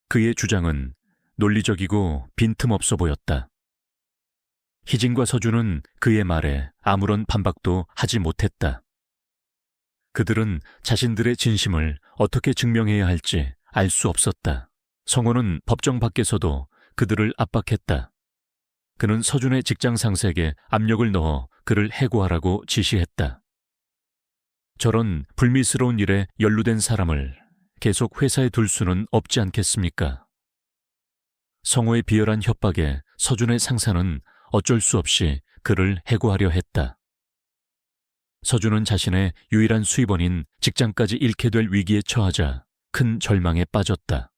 그의 주장은 논리적이고 빈틈없어 보였다. 희진과 서준은 그의 말에 아무런 반박도 하지 못했다. 그들은 자신들의 진심을 어떻게 증명해야 할지 알 수 없었다. 성호는 법정 밖에서도 그들을 압박했다. 그는 서준의 직장 상사에게 압력을 넣어 그를 해고하라고 지시했다. 저런 불미스러운 일에 연루된 사람을 계속 회사에 둘 수는 없지 않겠습니까? 성호의 비열한 협박에 서준의 상사는 어쩔 수 없이 그를 해고하려 했다. 서준은 자신의 유일한 수입원인 직장까지 잃게 될 위기에 처하자 큰 절망에 빠졌다.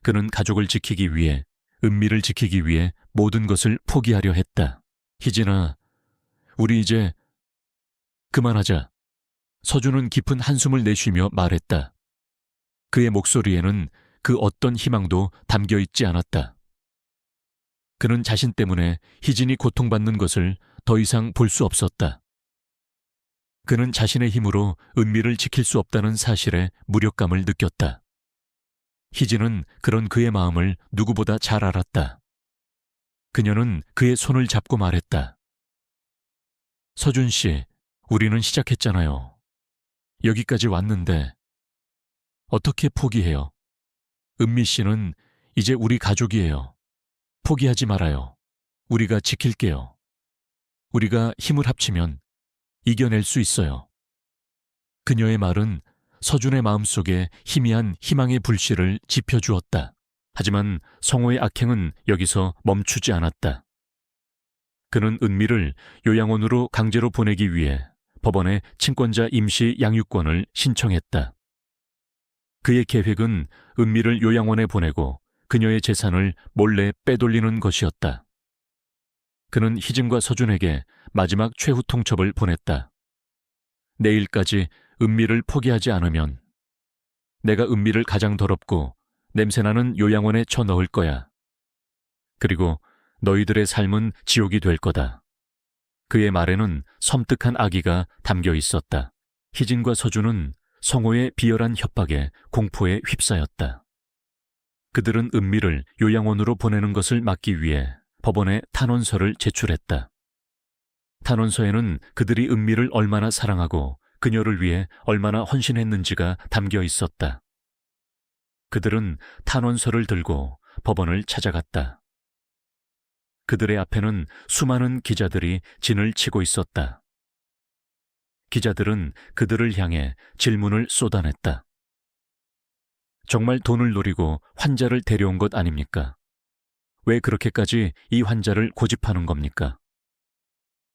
그는 가족을 지키기 위해, 은미를 지키기 위해 모든 것을 포기하려 했다. 희진아, 우리 이제 그만하자. 서준은 깊은 한숨을 내쉬며 말했다. 그의 목소리에는 그 어떤 희망도 담겨 있지 않았다. 그는 자신 때문에 희진이 고통받는 것을 더 이상 볼 수 없었다. 그는 자신의 힘으로 은미를 지킬 수 없다는 사실에 무력감을 느꼈다. 희진은 그런 그의 마음을 누구보다 잘 알았다. 그녀는 그의 손을 잡고 말했다. 서준 씨, 우리는 시작했잖아요. 여기까지 왔는데 어떻게 포기해요? 은미 씨는 이제 우리 가족이에요. 포기하지 말아요. 우리가 지킬게요. 우리가 힘을 합치면 이겨낼 수 있어요. 그녀의 말은 서준의 마음속에 희미한 희망의 불씨를 지펴주었다. 하지만 성호의 악행은 여기서 멈추지 않았다. 그는 은미를 요양원으로 강제로 보내기 위해 법원에 친권자 임시 양육권을 신청했다. 그의 계획은 은미를 요양원에 보내고 그녀의 재산을 몰래 빼돌리는 것이었다. 그는 희진과 서준에게 마지막 최후 통첩을 보냈다. 내일까지 은미를 포기하지 않으면 내가 은미를 가장 더럽고 냄새나는 요양원에 쳐넣을 거야. 그리고 너희들의 삶은 지옥이 될 거다. 그의 말에는 섬뜩한 악의가 담겨 있었다. 희진과 서준은 성호의 비열한 협박에 공포에 휩싸였다. 그들은 은미를 요양원으로 보내는 것을 막기 위해 법원에 탄원서를 제출했다. 탄원서에는 그들이 은미를 얼마나 사랑하고 그녀를 위해 얼마나 헌신했는지가 담겨 있었다. 그들은 탄원서를 들고 법원을 찾아갔다. 그들의 앞에는 수많은 기자들이 진을 치고 있었다. 기자들은 그들을 향해 질문을 쏟아냈다. 정말 돈을 노리고 환자를 데려온 것 아닙니까? 왜 그렇게까지 이 환자를 고집하는 겁니까?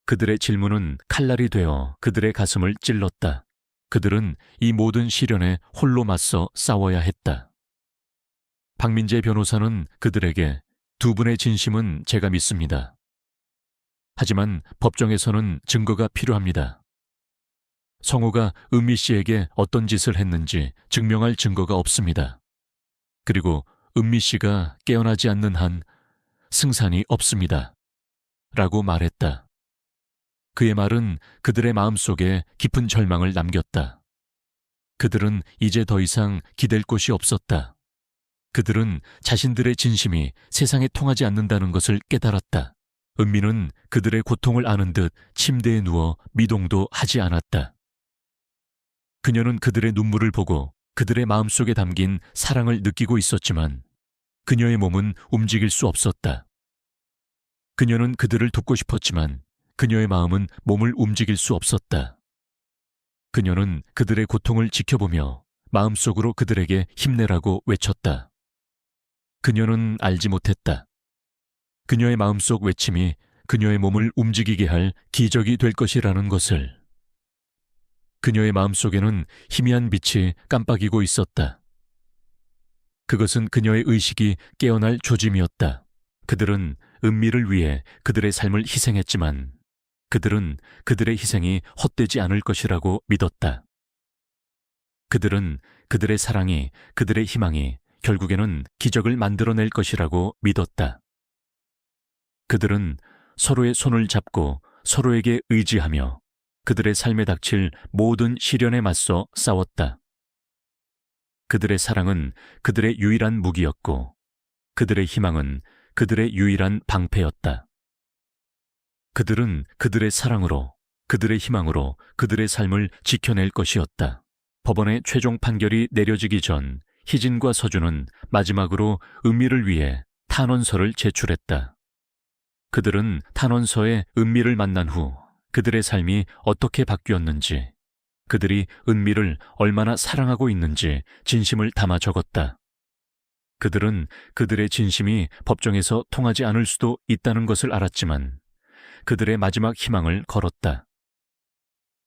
그들의 질문은 칼날이 되어 그들의 가슴을 찔렀다. 그들은 이 모든 시련에 홀로 맞서 싸워야 했다. 박민재 변호사는 그들에게 두 분의 진심은 제가 믿습니다. 하지만 법정에서는 증거가 필요합니다. 성호가 은미 씨에게 어떤 짓을 했는지 증명할 증거가 없습니다. 그리고 은미 씨가 깨어나지 않는 한 승산이 없습니다. 라고 말했다. 그의 말은 그들의 마음속에 깊은 절망을 남겼다. 그들은 이제 더 이상 기댈 곳이 없었다. 그들은 자신들의 진심이 세상에 통하지 않는다는 것을 깨달았다. 은미는 그들의 고통을 아는 듯 침대에 누워 미동도 하지 않았다. 그녀는 그들의 눈물을 보고 그들의 마음속에 담긴 사랑을 느끼고 있었지만 그녀의 몸은 움직일 수 없었다. 그녀는 그들을 돕고 싶었지만 그녀의 마음은 몸을 움직일 수 없었다. 그녀는 그들의 고통을 지켜보며 마음속으로 그들에게 힘내라고 외쳤다. 그녀는 알지 못했다. 그녀의 마음속 외침이 그녀의 몸을 움직이게 할 기적이 될 것이라는 것을. 그녀의 마음속에는 희미한 빛이 깜빡이고 있었다. 그것은 그녀의 의식이 깨어날 조짐이었다. 그들은 은미를 위해 그들의 삶을 희생했지만 그들은 그들의 희생이 헛되지 않을 것이라고 믿었다. 그들은 그들의 사랑이, 그들의 희망이 결국에는 기적을 만들어낼 것이라고 믿었다. 그들은 서로의 손을 잡고 서로에게 의지하며 그들의 삶에 닥칠 모든 시련에 맞서 싸웠다. 그들의 사랑은 그들의 유일한 무기였고 그들의 희망은 그들의 유일한 방패였다. 그들은 그들의 사랑으로, 그들의 희망으로 그들의 삶을 지켜낼 것이었다. 법원의 최종 판결이 내려지기 전 희진과 서준은 마지막으로 은미를 위해 탄원서를 제출했다. 그들은 탄원서에 은미를 만난 후 그들의 삶이 어떻게 바뀌었는지, 그들이 은미를 얼마나 사랑하고 있는지 진심을 담아 적었다. 그들은 그들의 진심이 법정에서 통하지 않을 수도 있다는 것을 알았지만 그들의 마지막 희망을 걸었다.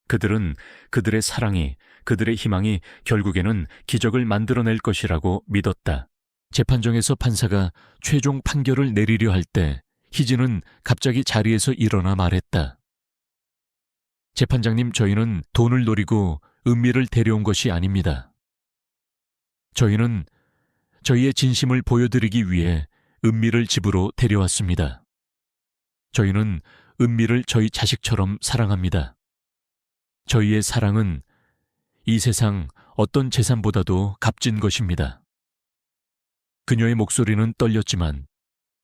그들은 그들의 사랑이, 그들의 희망이 결국에는 기적을 만들어낼 것이라고 믿었다. 재판정에서 판사가 최종 판결을 내리려 할 때 희진은 갑자기 자리에서 일어나 말했다. 재판장님, 저희는 돈을 노리고 은미를 데려온 것이 아닙니다. 저희는 저희의 진심을 보여드리기 위해 은미를 집으로 데려왔습니다. 저희는 은미를 저희 자식처럼 사랑합니다. 저희의 사랑은 이 세상 어떤 재산보다도 값진 것입니다. 그녀의 목소리는 떨렸지만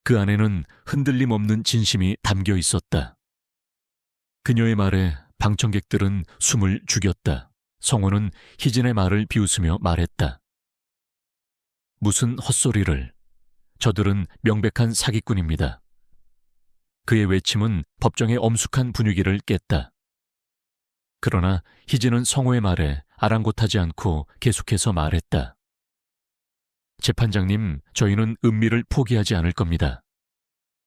그 안에는 흔들림 없는 진심이 담겨 있었다. 그녀의 말에 방청객들은 숨을 죽였다. 성호는 희진의 말을 비웃으며 말했다. 무슨 헛소리를. 저들은 명백한 사기꾼입니다. 그의 외침은 법정의 엄숙한 분위기를 깼다. 그러나 희진은 성호의 말에 아랑곳하지 않고 계속해서 말했다. 재판장님, 저희는 은미를 포기하지 않을 겁니다.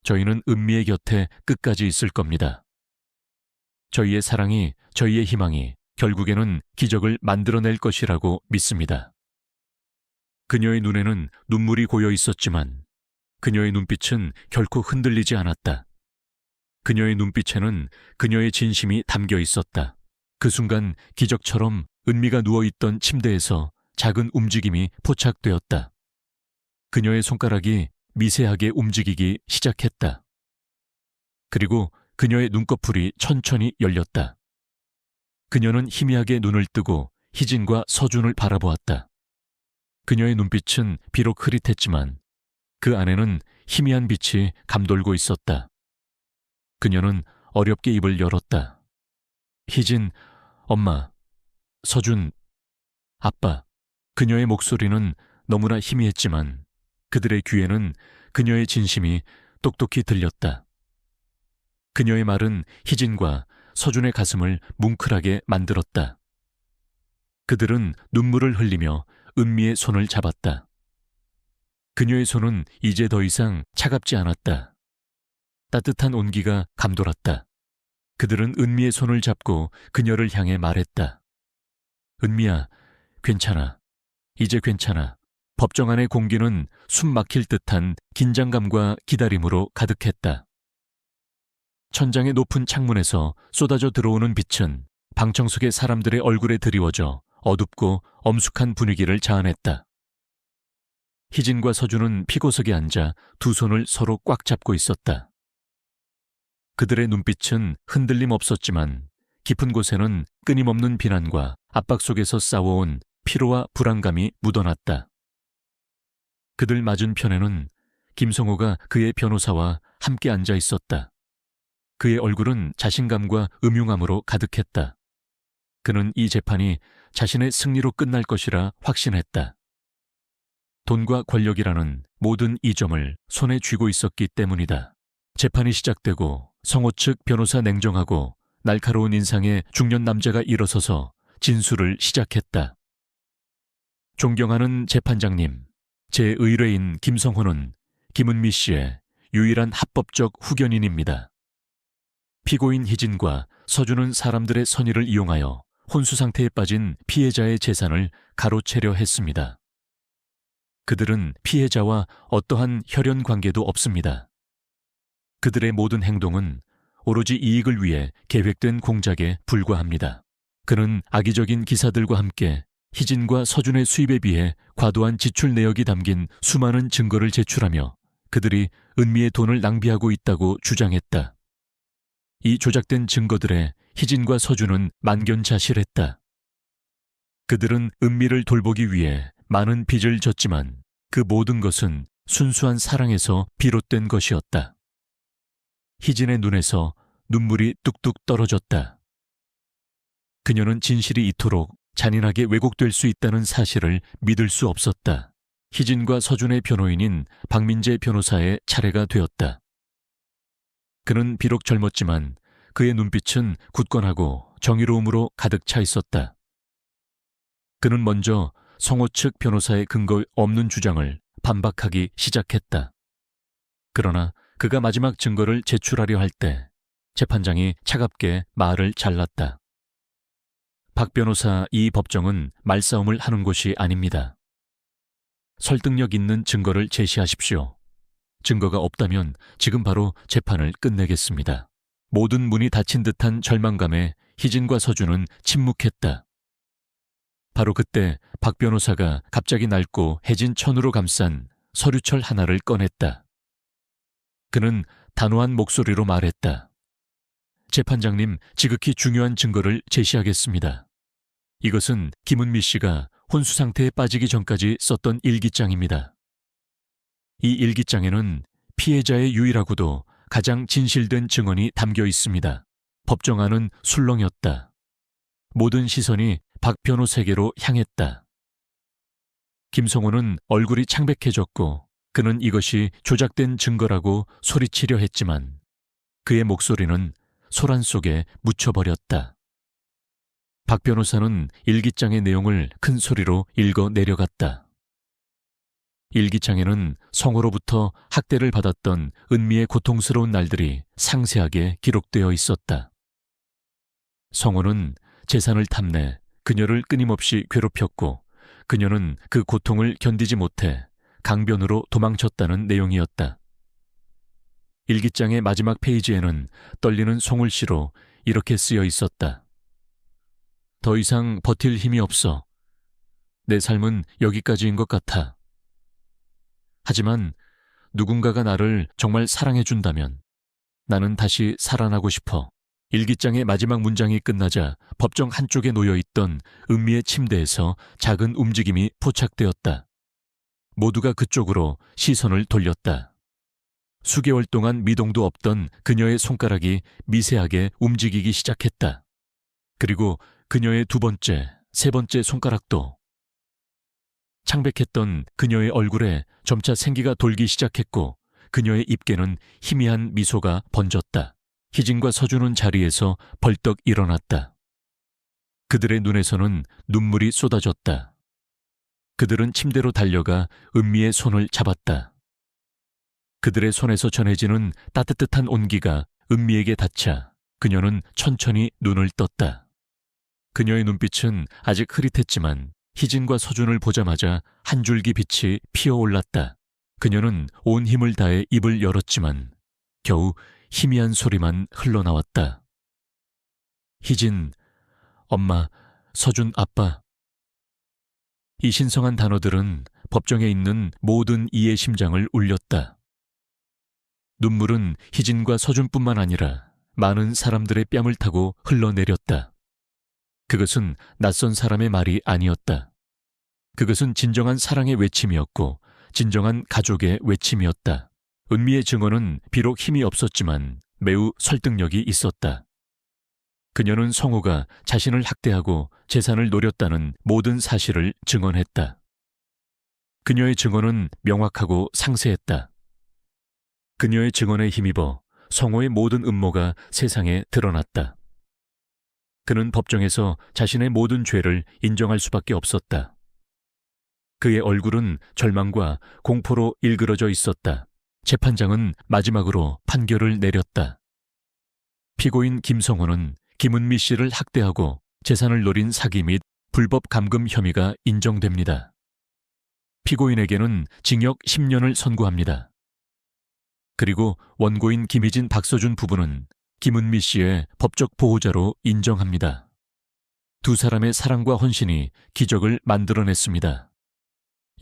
저희는 은미의 곁에 끝까지 있을 겁니다. 저희의 사랑이, 저희의 희망이 결국에는 기적을 만들어낼 것이라고 믿습니다. 그녀의 눈에는 눈물이 고여 있었지만 그녀의 눈빛은 결코 흔들리지 않았다. 그녀의 눈빛에는 그녀의 진심이 담겨 있었다. 그 순간 기적처럼 은미가 누워있던 침대에서 작은 움직임이 포착되었다. 그녀의 손가락이 미세하게 움직이기 시작했다. 그리고 그녀의 눈꺼풀이 천천히 열렸다. 그녀는 희미하게 눈을 뜨고 희진과 서준을 바라보았다. 그녀의 눈빛은 비록 흐릿했지만 그 안에는 희미한 빛이 감돌고 있었다. 그녀는 어렵게 입을 열었다. 희진, 엄마, 서준, 아빠. 그녀의 목소리는 너무나 희미했지만 그들의 귀에는 그녀의 진심이 똑똑히 들렸다. 그녀의 말은 희진과 서준의 가슴을 뭉클하게 만들었다. 그들은 눈물을 흘리며 은미의 손을 잡았다. 그녀의 손은 이제 더 이상 차갑지 않았다. 따뜻한 온기가 감돌았다. 그들은 은미의 손을 잡고 그녀를 향해 말했다. 은미야, 괜찮아. 이제 괜찮아. 법정 안의 공기는 숨 막힐 듯한 긴장감과 기다림으로 가득했다. 천장의 높은 창문에서 쏟아져 들어오는 빛은 방청 속의 사람들의 얼굴에 드리워져 어둡고 엄숙한 분위기를 자아냈다. 희진과 서준은 피고석에 앉아 두 손을 서로 꽉 잡고 있었다. 그들의 눈빛은 흔들림 없었지만 깊은 곳에는 끊임없는 비난과 압박 속에서 싸워온 피로와 불안감이 묻어났다. 그들 맞은편에는 김성호가 그의 변호사와 함께 앉아 있었다. 그의 얼굴은 자신감과 음흉함으로 가득했다. 그는 이 재판이 자신의 승리로 끝날 것이라 확신했다. 돈과 권력이라는 모든 이점을 손에 쥐고 있었기 때문이다. 재판이 시작되고 성호 측 변호사 냉정하고 날카로운 인상의 중년 남자가 일어서서 진술을 시작했다. 존경하는 재판장님, 제 의뢰인 김성호는 김은미 씨의 유일한 합법적 후견인입니다. 피고인 희진과 서준은 사람들의 선의를 이용하여 혼수 상태에 빠진 피해자의 재산을 가로채려 했습니다. 그들은 피해자와 어떠한 혈연 관계도 없습니다. 그들의 모든 행동은 오로지 이익을 위해 계획된 공작에 불과합니다. 그는 악의적인 기사들과 함께 희진과 서준의 수입에 비해 과도한 지출 내역이 담긴 수많은 증거를 제출하며 그들이 은미의 돈을 낭비하고 있다고 주장했다. 이 조작된 증거들에 희진과 서준은 만견자실했다. 그들은 은미를 돌보기 위해 많은 빚을 졌지만 그 모든 것은 순수한 사랑에서 비롯된 것이었다. 희진의 눈에서 눈물이 뚝뚝 떨어졌다. 그녀는 진실이 이토록 잔인하게 왜곡될 수 있다는 사실을 믿을 수 없었다. 희진과 서준의 변호인인 박민재 변호사의 차례가 되었다. 그는 비록 젊었지만 그의 눈빛은 굳건하고 정의로움으로 가득 차 있었다. 그는 먼저 성호 측 변호사의 근거 없는 주장을 반박하기 시작했다. 그러나 그가 마지막 증거를 제출하려 할 때 재판장이 차갑게 말을 잘랐다. 박 변호사, 이 법정은 말싸움을 하는 곳이 아닙니다. 설득력 있는 증거를 제시하십시오. 증거가 없다면 지금 바로 재판을 끝내겠습니다. 모든 문이 닫힌 듯한 절망감에 희진과 서준은 침묵했다. 바로 그때 박 변호사가 갑자기 낡고 해진 천으로 감싼 서류철 하나를 꺼냈다. 그는 단호한 목소리로 말했다. 재판장님, 지극히 중요한 증거를 제시하겠습니다. 이것은 김은미 씨가 혼수 상태에 빠지기 전까지 썼던 일기장입니다. 이 일기장에는 피해자의 유일하고도 가장 진실된 증언이 담겨 있습니다. 법정 안은 술렁였다. 모든 시선이 박 변호사에게로 향했다. 김성호는 얼굴이 창백해졌고 그는 이것이 조작된 증거라고 소리치려 했지만 그의 목소리는 소란 속에 묻혀버렸다. 박 변호사는 일기장의 내용을 큰 소리로 읽어 내려갔다. 일기장에는 성호로부터 학대를 받았던 은미의 고통스러운 날들이 상세하게 기록되어 있었다. 성호는 재산을 탐내 그녀를 끊임없이 괴롭혔고 그녀는 그 고통을 견디지 못해 강변으로 도망쳤다는 내용이었다. 일기장의 마지막 페이지에는 떨리는 송울씨로 이렇게 쓰여 있었다. 더 이상 버틸 힘이 없어. 내 삶은 여기까지인 것 같아. 하지만 누군가가 나를 정말 사랑해준다면 나는 다시 살아나고 싶어. 일기장의 마지막 문장이 끝나자 법정 한쪽에 놓여있던 은미의 침대에서 작은 움직임이 포착되었다. 모두가 그쪽으로 시선을 돌렸다. 수개월 동안 미동도 없던 그녀의 손가락이 미세하게 움직이기 시작했다. 그리고 그녀의 두 번째, 세 번째 손가락도. 창백했던 그녀의 얼굴에 점차 생기가 돌기 시작했고 그녀의 입계는 희미한 미소가 번졌다. 희진과 서준은 자리에서 벌떡 일어났다. 그들의 눈에서는 눈물이 쏟아졌다. 그들은 침대로 달려가 은미의 손을 잡았다. 그들의 손에서 전해지는 따뜻한 온기가 은미에게 닿자 그녀는 천천히 눈을 떴다. 그녀의 눈빛은 아직 흐릿했지만 희진과 서준을 보자마자 한 줄기 빛이 피어올랐다. 그녀는 온 힘을 다해 입을 열었지만 겨우 희미한 소리만 흘러나왔다. 희진, 엄마, 서준 아빠. 이 신성한 단어들은 법정에 있는 모든 이의 심장을 울렸다. 눈물은 희진과 서준뿐만 아니라 많은 사람들의 뺨을 타고 흘러내렸다. 그것은 낯선 사람의 말이 아니었다. 그것은 진정한 사랑의 외침이었고 진정한 가족의 외침이었다. 은미의 증언은 비록 힘이 없었지만 매우 설득력이 있었다. 그녀는 성호가 자신을 학대하고 재산을 노렸다는 모든 사실을 증언했다. 그녀의 증언은 명확하고 상세했다. 그녀의 증언에 힘입어 성호의 모든 음모가 세상에 드러났다. 그는 법정에서 자신의 모든 죄를 인정할 수밖에 없었다. 그의 얼굴은 절망과 공포로 일그러져 있었다. 재판장은 마지막으로 판결을 내렸다. 피고인 김성호는 김은미 씨를 학대하고 재산을 노린 사기 및 불법 감금 혐의가 인정됩니다. 피고인에게는 징역 10년을 선고합니다. 그리고 원고인 김희진 박서준 부부는 김은미 씨의 법적 보호자로 인정합니다. 두 사람의 사랑과 헌신이 기적을 만들어냈습니다.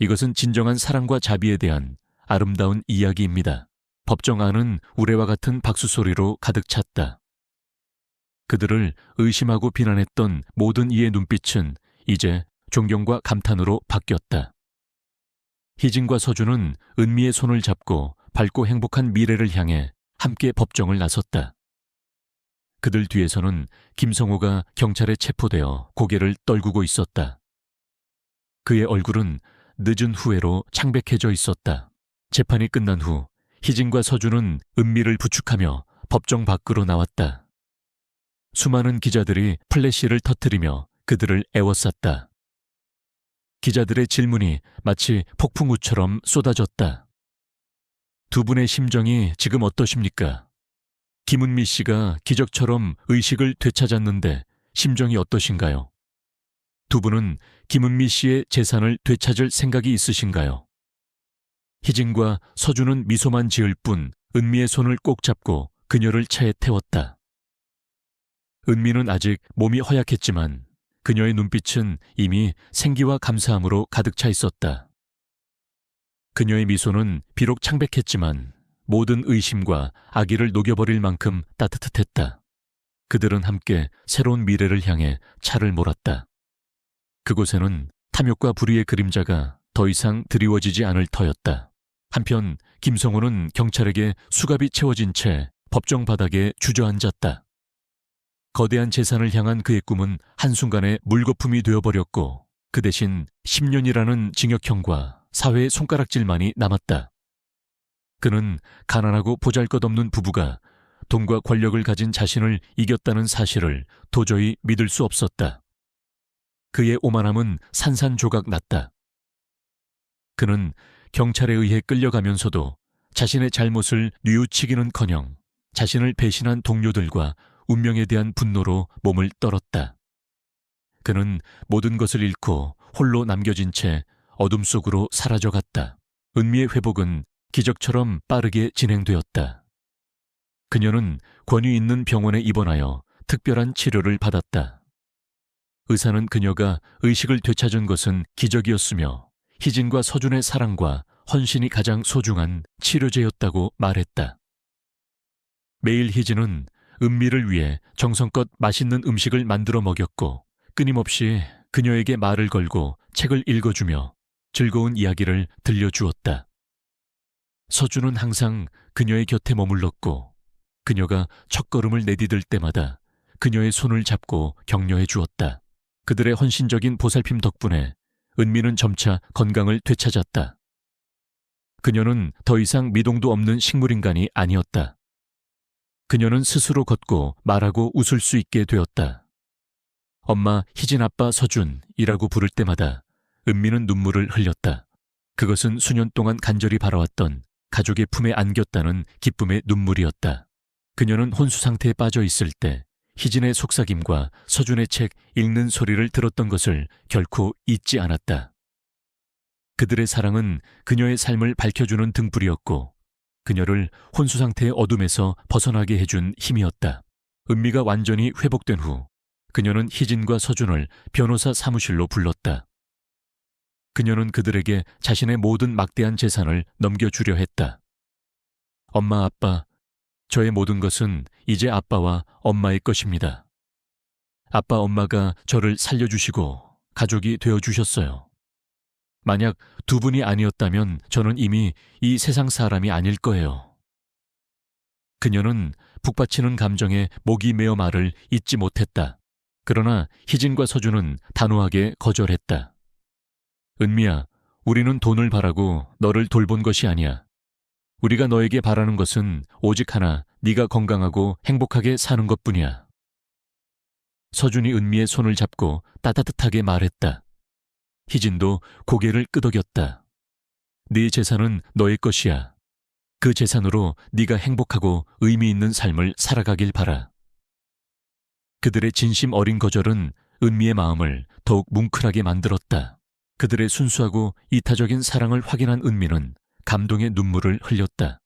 이것은 진정한 사랑과 자비에 대한 아름다운 이야기입니다. 법정 안은 우레와 같은 박수 소리로 가득 찼다. 그들을 의심하고 비난했던 모든 이의 눈빛은 이제 존경과 감탄으로 바뀌었다. 희진과 서준은 은미의 손을 잡고 밝고 행복한 미래를 향해 함께 법정을 나섰다. 그들 뒤에서는 김성호가 경찰에 체포되어 고개를 떨구고 있었다. 그의 얼굴은 늦은 후회로 창백해져 있었다. 재판이 끝난 후 희진과 서준은 은미를 부축하며 법정 밖으로 나왔다. 수많은 기자들이 플래시를 터뜨리며 그들을 애워쌌다. 기자들의 질문이 마치 폭풍우처럼 쏟아졌다. 두 분의 심정이 지금 어떠십니까? 김은미 씨가 기적처럼 의식을 되찾았는데 심정이 어떠신가요? 두 분은 김은미 씨의 재산을 되찾을 생각이 있으신가요? 희진과 서준은 미소만 지을 뿐 은미의 손을 꼭 잡고 그녀를 차에 태웠다. 은미는 아직 몸이 허약했지만 그녀의 눈빛은 이미 생기와 감사함으로 가득 차 있었다. 그녀의 미소는 비록 창백했지만 모든 의심과 악의를 녹여버릴 만큼 따뜻했다. 그들은 함께 새로운 미래를 향해 차를 몰았다. 그곳에는 탐욕과 불의의 그림자가 더 이상 드리워지지 않을 터였다. 한편 김성호는 경찰에게 수갑이 채워진 채 법정 바닥에 주저앉았다. 거대한 재산을 향한 그의 꿈은 한순간에 물거품이 되어버렸고 그 대신 10년이라는 징역형과 사회의 손가락질만이 남았다. 그는 가난하고 보잘것없는 부부가 돈과 권력을 가진 자신을 이겼다는 사실을 도저히 믿을 수 없었다. 그의 오만함은 산산조각 났다. 그는 경찰에 의해 끌려가면서도 자신의 잘못을 뉘우치기는커녕 자신을 배신한 동료들과 운명에 대한 분노로 몸을 떨었다. 그는 모든 것을 잃고 홀로 남겨진 채 어둠 속으로 사라져갔다. 은미의 회복은 기적처럼 빠르게 진행되었다. 그녀는 권위 있는 병원에 입원하여 특별한 치료를 받았다. 의사는 그녀가 의식을 되찾은 것은 기적이었으며 희진과 서준의 사랑과 헌신이 가장 소중한 치료제였다고 말했다. 매일 희진은 은미를 위해 정성껏 맛있는 음식을 만들어 먹였고 끊임없이 그녀에게 말을 걸고 책을 읽어주며 즐거운 이야기를 들려주었다. 서준은 항상 그녀의 곁에 머물렀고 그녀가 첫걸음을 내디딜 때마다 그녀의 손을 잡고 격려해 주었다. 그들의 헌신적인 보살핌 덕분에 은미는 점차 건강을 되찾았다. 그녀는 더 이상 미동도 없는 식물인간이 아니었다. 그녀는 스스로 걷고 말하고 웃을 수 있게 되었다. 엄마, 희진 아빠, 서준이라고 부를 때마다 은미는 눈물을 흘렸다. 그것은 수년 동안 간절히 바라왔던 가족의 품에 안겼다는 기쁨의 눈물이었다. 그녀는 혼수 상태에 빠져 있을 때 희진의 속삭임과 서준의 책 읽는 소리를 들었던 것을 결코 잊지 않았다. 그들의 사랑은 그녀의 삶을 밝혀주는 등불이었고 그녀를 혼수 상태의 어둠에서 벗어나게 해준 힘이었다. 은미가 완전히 회복된 후 그녀는 희진과 서준을 변호사 사무실로 불렀다. 그녀는 그들에게 자신의 모든 막대한 재산을 넘겨주려 했다. 엄마, 아빠, 저의 모든 것은 이제 아빠와 엄마의 것입니다. 아빠, 엄마가 저를 살려주시고 가족이 되어주셨어요. 만약 두 분이 아니었다면 저는 이미 이 세상 사람이 아닐 거예요. 그녀는 북받치는 감정에 목이 메어 말을 잇지 못했다. 그러나 희진과 서준은 단호하게 거절했다. 은미야, 우리는 돈을 바라고 너를 돌본 것이 아니야. 우리가 너에게 바라는 것은 오직 하나, 네가 건강하고 행복하게 사는 것뿐이야. 서준이 은미의 손을 잡고 따뜻하게 말했다. 희진도 고개를 끄덕였다. 네 재산은 너의 것이야. 그 재산으로 네가 행복하고 의미 있는 삶을 살아가길 바라. 그들의 진심 어린 거절은 은미의 마음을 더욱 뭉클하게 만들었다. 그들의 순수하고 이타적인 사랑을 확인한 은미는 감동의 눈물을 흘렸다.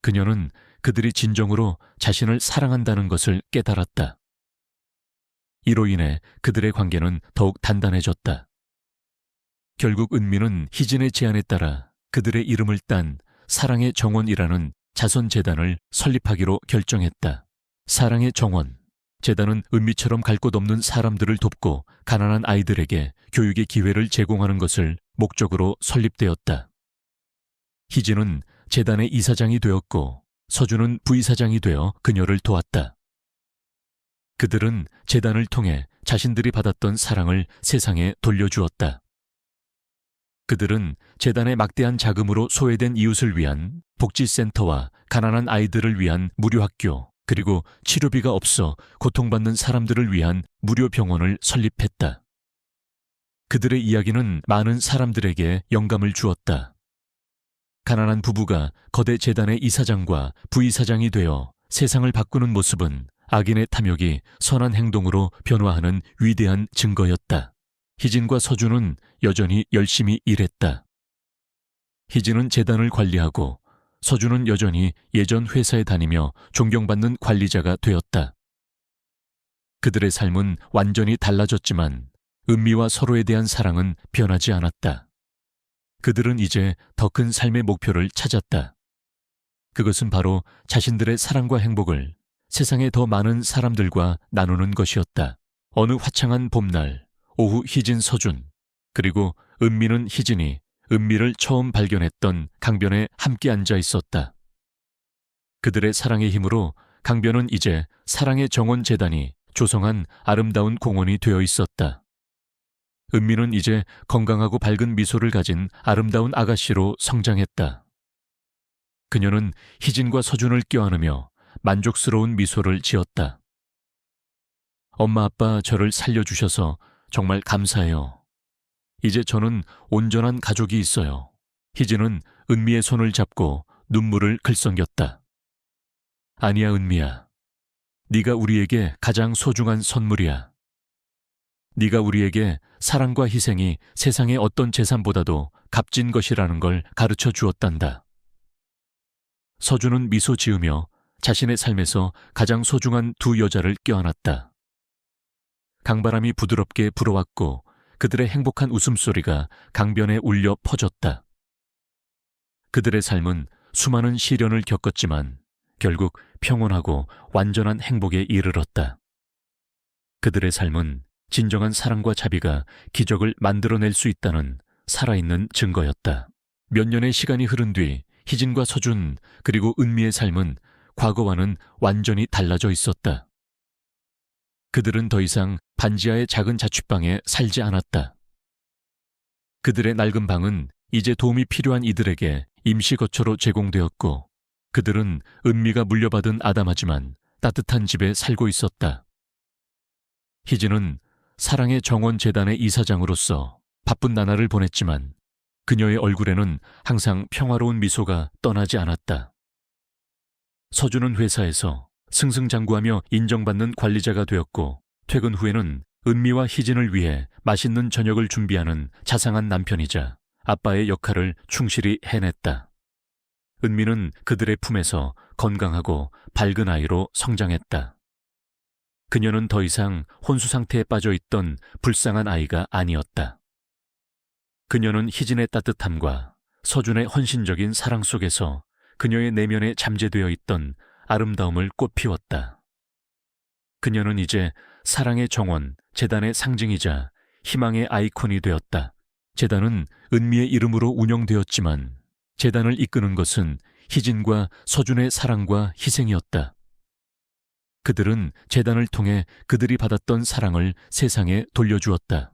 그녀는 그들이 진정으로 자신을 사랑한다는 것을 깨달았다. 이로 인해 그들의 관계는 더욱 단단해졌다. 결국 은미는 희진의 제안에 따라 그들의 이름을 딴 사랑의 정원이라는 자선재단을 설립하기로 결정했다. 사랑의 정원. 재단은 은미처럼 갈 곳 없는 사람들을 돕고 가난한 아이들에게 교육의 기회를 제공하는 것을 목적으로 설립되었다. 희진은 재단의 이사장이 되었고 서준은 부이사장이 되어 그녀를 도왔다. 그들은 재단을 통해 자신들이 받았던 사랑을 세상에 돌려주었다. 그들은 재단의 막대한 자금으로 소외된 이웃을 위한 복지센터와 가난한 아이들을 위한 무료 학교, 그리고 치료비가 없어 고통받는 사람들을 위한 무료 병원을 설립했다. 그들의 이야기는 많은 사람들에게 영감을 주었다. 가난한 부부가 거대 재단의 이사장과 부이사장이 되어 세상을 바꾸는 모습은 악인의 탐욕이 선한 행동으로 변화하는 위대한 증거였다. 희진과 서준은 여전히 열심히 일했다. 희진은 재단을 관리하고 서준은 여전히 예전 회사에 다니며 존경받는 관리자가 되었다. 그들의 삶은 완전히 달라졌지만 은미와 서로에 대한 사랑은 변하지 않았다. 그들은 이제 더 큰 삶의 목표를 찾았다. 그것은 바로 자신들의 사랑과 행복을 세상의 더 많은 사람들과 나누는 것이었다. 어느 화창한 봄날, 오후 희진, 서준, 그리고 은미는 희진이 은미를 처음 발견했던 강변에 함께 앉아 있었다. 그들의 사랑의 힘으로 강변은 이제 사랑의 정원 재단이 조성한 아름다운 공원이 되어 있었다. 은미는 이제 건강하고 밝은 미소를 가진 아름다운 아가씨로 성장했다. 그녀는 희진과 서준을 껴안으며 만족스러운 미소를 지었다. 엄마, 아빠, 저를 살려주셔서 정말 감사해요. 이제 저는 온전한 가족이 있어요. 희진은 은미의 손을 잡고 눈물을 글썽였다. 아니야, 은미야. 네가 우리에게 가장 소중한 선물이야. 네가 우리에게 사랑과 희생이 세상의 어떤 재산보다도 값진 것이라는 걸 가르쳐 주었단다. 서준은 미소 지으며 자신의 삶에서 가장 소중한 두 여자를 껴안았다. 강바람이 부드럽게 불어왔고 그들의 행복한 웃음소리가 강변에 울려 퍼졌다. 그들의 삶은 수많은 시련을 겪었지만 결국 평온하고 완전한 행복에 이르렀다. 그들의 삶은 진정한 사랑과 자비가 기적을 만들어낼 수 있다는 살아있는 증거였다. 몇 년의 시간이 흐른 뒤 희진과 서준 그리고 은미의 삶은 과거와는 완전히 달라져 있었다. 그들은 더 이상 반지하의 작은 자취방에 살지 않았다. 그들의 낡은 방은 이제 도움이 필요한 이들에게 임시 거처로 제공되었고, 그들은 은미가 물려받은 아담하지만 따뜻한 집에 살고 있었다. 희진은 사랑의 정원 재단의 이사장으로서 바쁜 나날을 보냈지만 그녀의 얼굴에는 항상 평화로운 미소가 떠나지 않았다. 서준은 회사에서 승승장구하며 인정받는 관리자가 되었고, 퇴근 후에는 은미와 희진을 위해 맛있는 저녁을 준비하는 자상한 남편이자 아빠의 역할을 충실히 해냈다. 은미는 그들의 품에서 건강하고 밝은 아이로 성장했다. 그녀는 더 이상 혼수 상태에 빠져 있던 불쌍한 아이가 아니었다. 그녀는 희진의 따뜻함과 서준의 헌신적인 사랑 속에서 그녀의 내면에 잠재되어 있던 아름다움을 꽃피웠다. 그녀는 이제 사랑의 정원, 재단의 상징이자 희망의 아이콘이 되었다. 재단은 은미의 이름으로 운영되었지만 재단을 이끄는 것은 희진과 서준의 사랑과 희생이었다. 그들은 재단을 통해 그들이 받았던 사랑을 세상에 돌려주었다.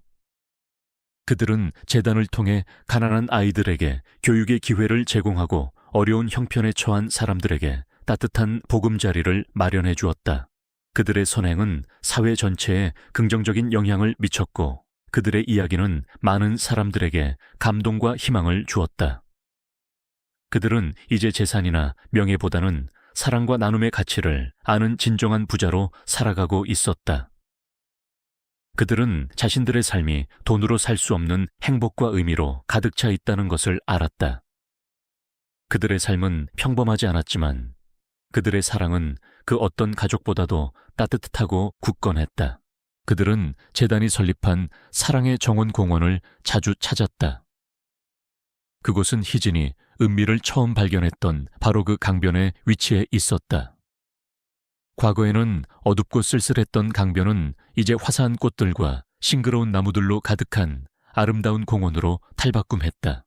그들은 재단을 통해 가난한 아이들에게 교육의 기회를 제공하고 어려운 형편에 처한 사람들에게 따뜻한 보금자리를 마련해 주었다. 그들의 선행은 사회 전체에 긍정적인 영향을 미쳤고, 그들의 이야기는 많은 사람들에게 감동과 희망을 주었다. 그들은 이제 재산이나 명예보다는 사랑과 나눔의 가치를 아는 진정한 부자로 살아가고 있었다. 그들은 자신들의 삶이 돈으로 살 수 없는 행복과 의미로 가득 차 있다는 것을 알았다. 그들의 삶은 평범하지 않았지만 그들의 사랑은 그 어떤 가족보다도 따뜻하고 굳건했다. 그들은 재단이 설립한 사랑의 정원 공원을 자주 찾았다. 그곳은 희진이 은미를 처음 발견했던 바로 그 강변에 위치해 있었다. 과거에는 어둡고 쓸쓸했던 강변은 이제 화사한 꽃들과 싱그러운 나무들로 가득한 아름다운 공원으로 탈바꿈했다.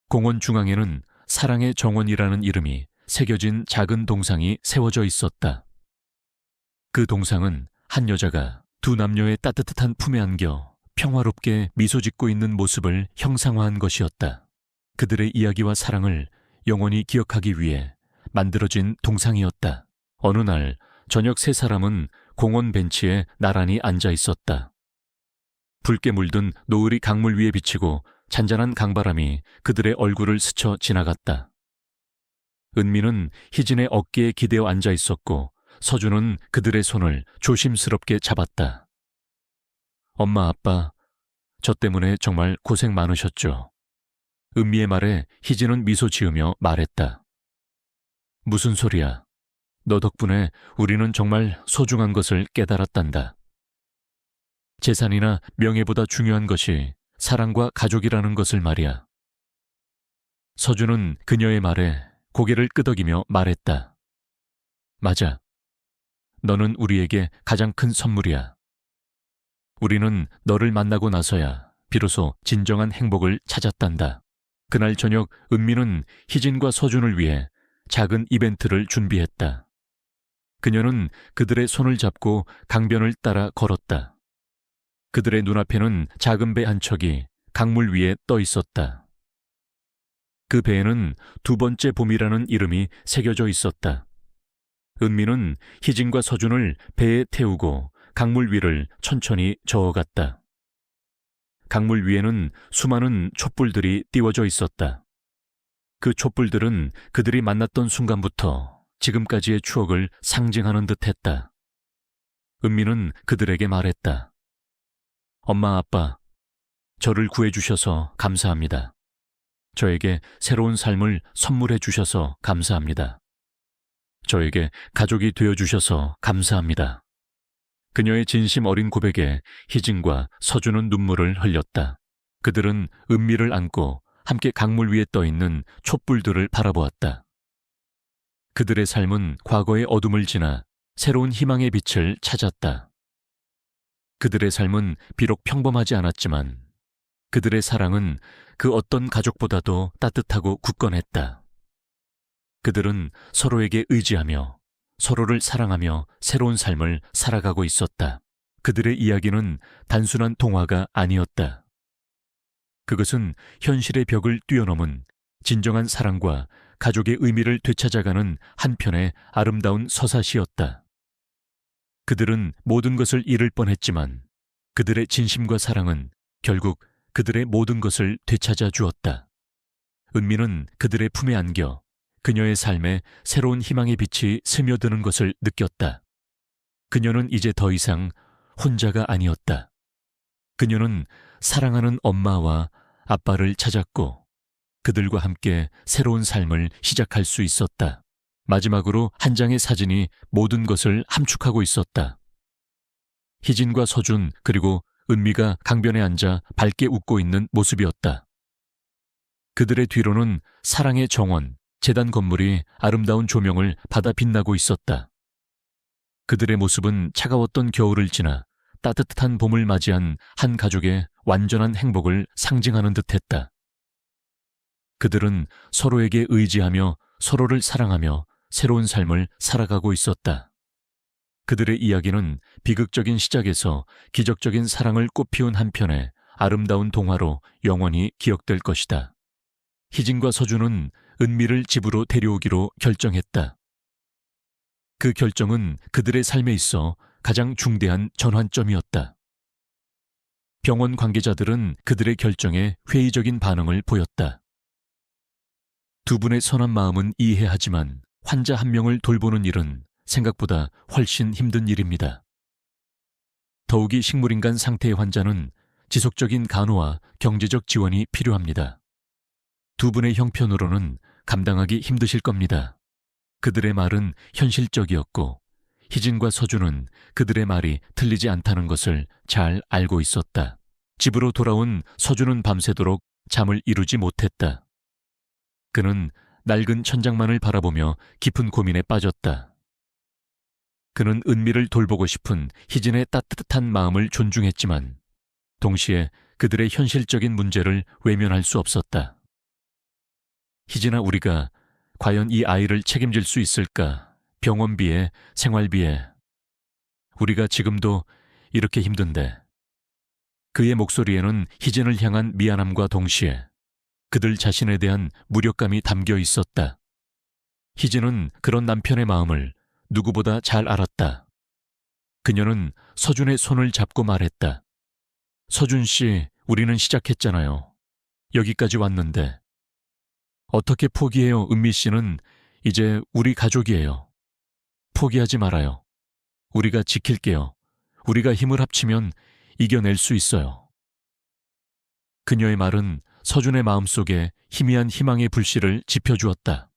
공원 중앙에는 사랑의 정원이라는 이름이 새겨진 작은 동상이 세워져 있었다. 그 동상은 한 여자가 두 남녀의 따뜻한 품에 안겨 평화롭게 미소 짓고 있는 모습을 형상화한 것이었다. 그들의 이야기와 사랑을 영원히 기억하기 위해 만들어진 동상이었다. 어느 날 저녁 세 사람은 공원 벤치에 나란히 앉아 있었다. 붉게 물든 노을이 강물 위에 비치고 잔잔한 강바람이 그들의 얼굴을 스쳐 지나갔다. 은미는 희진의 어깨에 기대어 앉아 있었고, 서준은 그들의 손을 조심스럽게 잡았다. 엄마, 아빠, 저 때문에 정말 고생 많으셨죠. 은미의 말에 희진은 미소 지으며 말했다. 무슨 소리야. 너 덕분에 우리는 정말 소중한 것을 깨달았단다. 재산이나 명예보다 중요한 것이 사랑과 가족이라는 것을 말이야. 서준은 그녀의 말에 고개를 끄덕이며 말했다. 맞아. 너는 우리에게 가장 큰 선물이야. 우리는 너를 만나고 나서야 비로소 진정한 행복을 찾았단다. 그날 저녁 은미는 희진과 서준을 위해 작은 이벤트를 준비했다. 그녀는 그들의 손을 잡고 강변을 따라 걸었다. 그들의 눈앞에는 작은 배 한 척이 강물 위에 떠 있었다. 그 배에는 두 번째 봄이라는 이름이 새겨져 있었다. 은미는 희진과 서준을 배에 태우고 강물 위를 천천히 저어갔다. 강물 위에는 수많은 촛불들이 띄워져 있었다. 그 촛불들은 그들이 만났던 순간부터 지금까지의 추억을 상징하는 듯했다. 은미는 그들에게 말했다. 엄마, 아빠, 저를 구해주셔서 감사합니다. 저에게 새로운 삶을 선물해 주셔서 감사합니다. 저에게 가족이 되어주셔서 감사합니다. 그녀의 진심 어린 고백에 희진과 서준은 눈물을 흘렸다. 그들은 은미를 안고 함께 강물 위에 떠있는 촛불들을 바라보았다. 그들의 삶은 과거의 어둠을 지나 새로운 희망의 빛을 찾았다. 그들의 삶은 비록 평범하지 않았지만 그들의 사랑은 그 어떤 가족보다도 따뜻하고 굳건했다. 그들은 서로에게 의지하며 서로를 사랑하며 새로운 삶을 살아가고 있었다. 그들의 이야기는 단순한 동화가 아니었다. 그것은 현실의 벽을 뛰어넘은 진정한 사랑과 가족의 의미를 되찾아가는 한편의 아름다운 서사시였다. 그들은 모든 것을 잃을 뻔했지만 그들의 진심과 사랑은 결국 그들의 모든 것을 되찾아 주었다. 은미는 그들의 품에 안겨 그녀의 삶에 새로운 희망의 빛이 스며드는 것을 느꼈다. 그녀는 이제 더 이상 혼자가 아니었다. 그녀는 사랑하는 엄마와 아빠를 찾았고 그들과 함께 새로운 삶을 시작할 수 있었다. 마지막으로 한 장의 사진이 모든 것을 함축하고 있었다. 희진과 서준 그리고 은미가 강변에 앉아 밝게 웃고 있는 모습이었다. 그들의 뒤로는 사랑의 정원, 재단 건물이 아름다운 조명을 받아 빛나고 있었다. 그들의 모습은 차가웠던 겨울을 지나 따뜻한 봄을 맞이한 한 가족의 완전한 행복을 상징하는 듯했다. 그들은 서로에게 의지하며 서로를 사랑하며 새로운 삶을 살아가고 있었다. 그들의 이야기는 비극적인 시작에서 기적적인 사랑을 꽃피운 한편의 아름다운 동화로 영원히 기억될 것이다. 희진과 서준은 은미를 집으로 데려오기로 결정했다. 그 결정은 그들의 삶에 있어 가장 중대한 전환점이었다. 병원 관계자들은 그들의 결정에 회의적인 반응을 보였다. 두 분의 선한 마음은 이해하지만 환자 한 명을 돌보는 일은 생각보다 훨씬 힘든 일입니다. 더욱이 식물인간 상태의 환자는 지속적인 간호와 경제적 지원이 필요합니다. 두 분의 형편으로는 감당하기 힘드실 겁니다. 그들의 말은 현실적이었고 희진과 서준은 그들의 말이 틀리지 않다는 것을 잘 알고 있었다. 집으로 돌아온 서준은 밤새도록 잠을 이루지 못했다. 그는 낡은 천장만을 바라보며 깊은 고민에 빠졌다. 그는 은미를 돌보고 싶은 희진의 따뜻한 마음을 존중했지만 동시에 그들의 현실적인 문제를 외면할 수 없었다. 희진아, 우리가 과연 이 아이를 책임질 수 있을까? 병원비에, 생활비에. 우리가 지금도 이렇게 힘든데. 그의 목소리에는 희진을 향한 미안함과 동시에 그들 자신에 대한 무력감이 담겨 있었다. 희진은 그런 남편의 마음을 누구보다 잘 알았다. 그녀는 서준의 손을 잡고 말했다. 서준 씨, 우리는 시작했잖아요. 여기까지 왔는데. 어떻게 포기해요? 은미 씨는 이제 우리 가족이에요. 포기하지 말아요. 우리가 지킬게요. 우리가 힘을 합치면 이겨낼 수 있어요. 그녀의 말은 서준의 마음속에 희미한 희망의 불씨를 지펴주었다.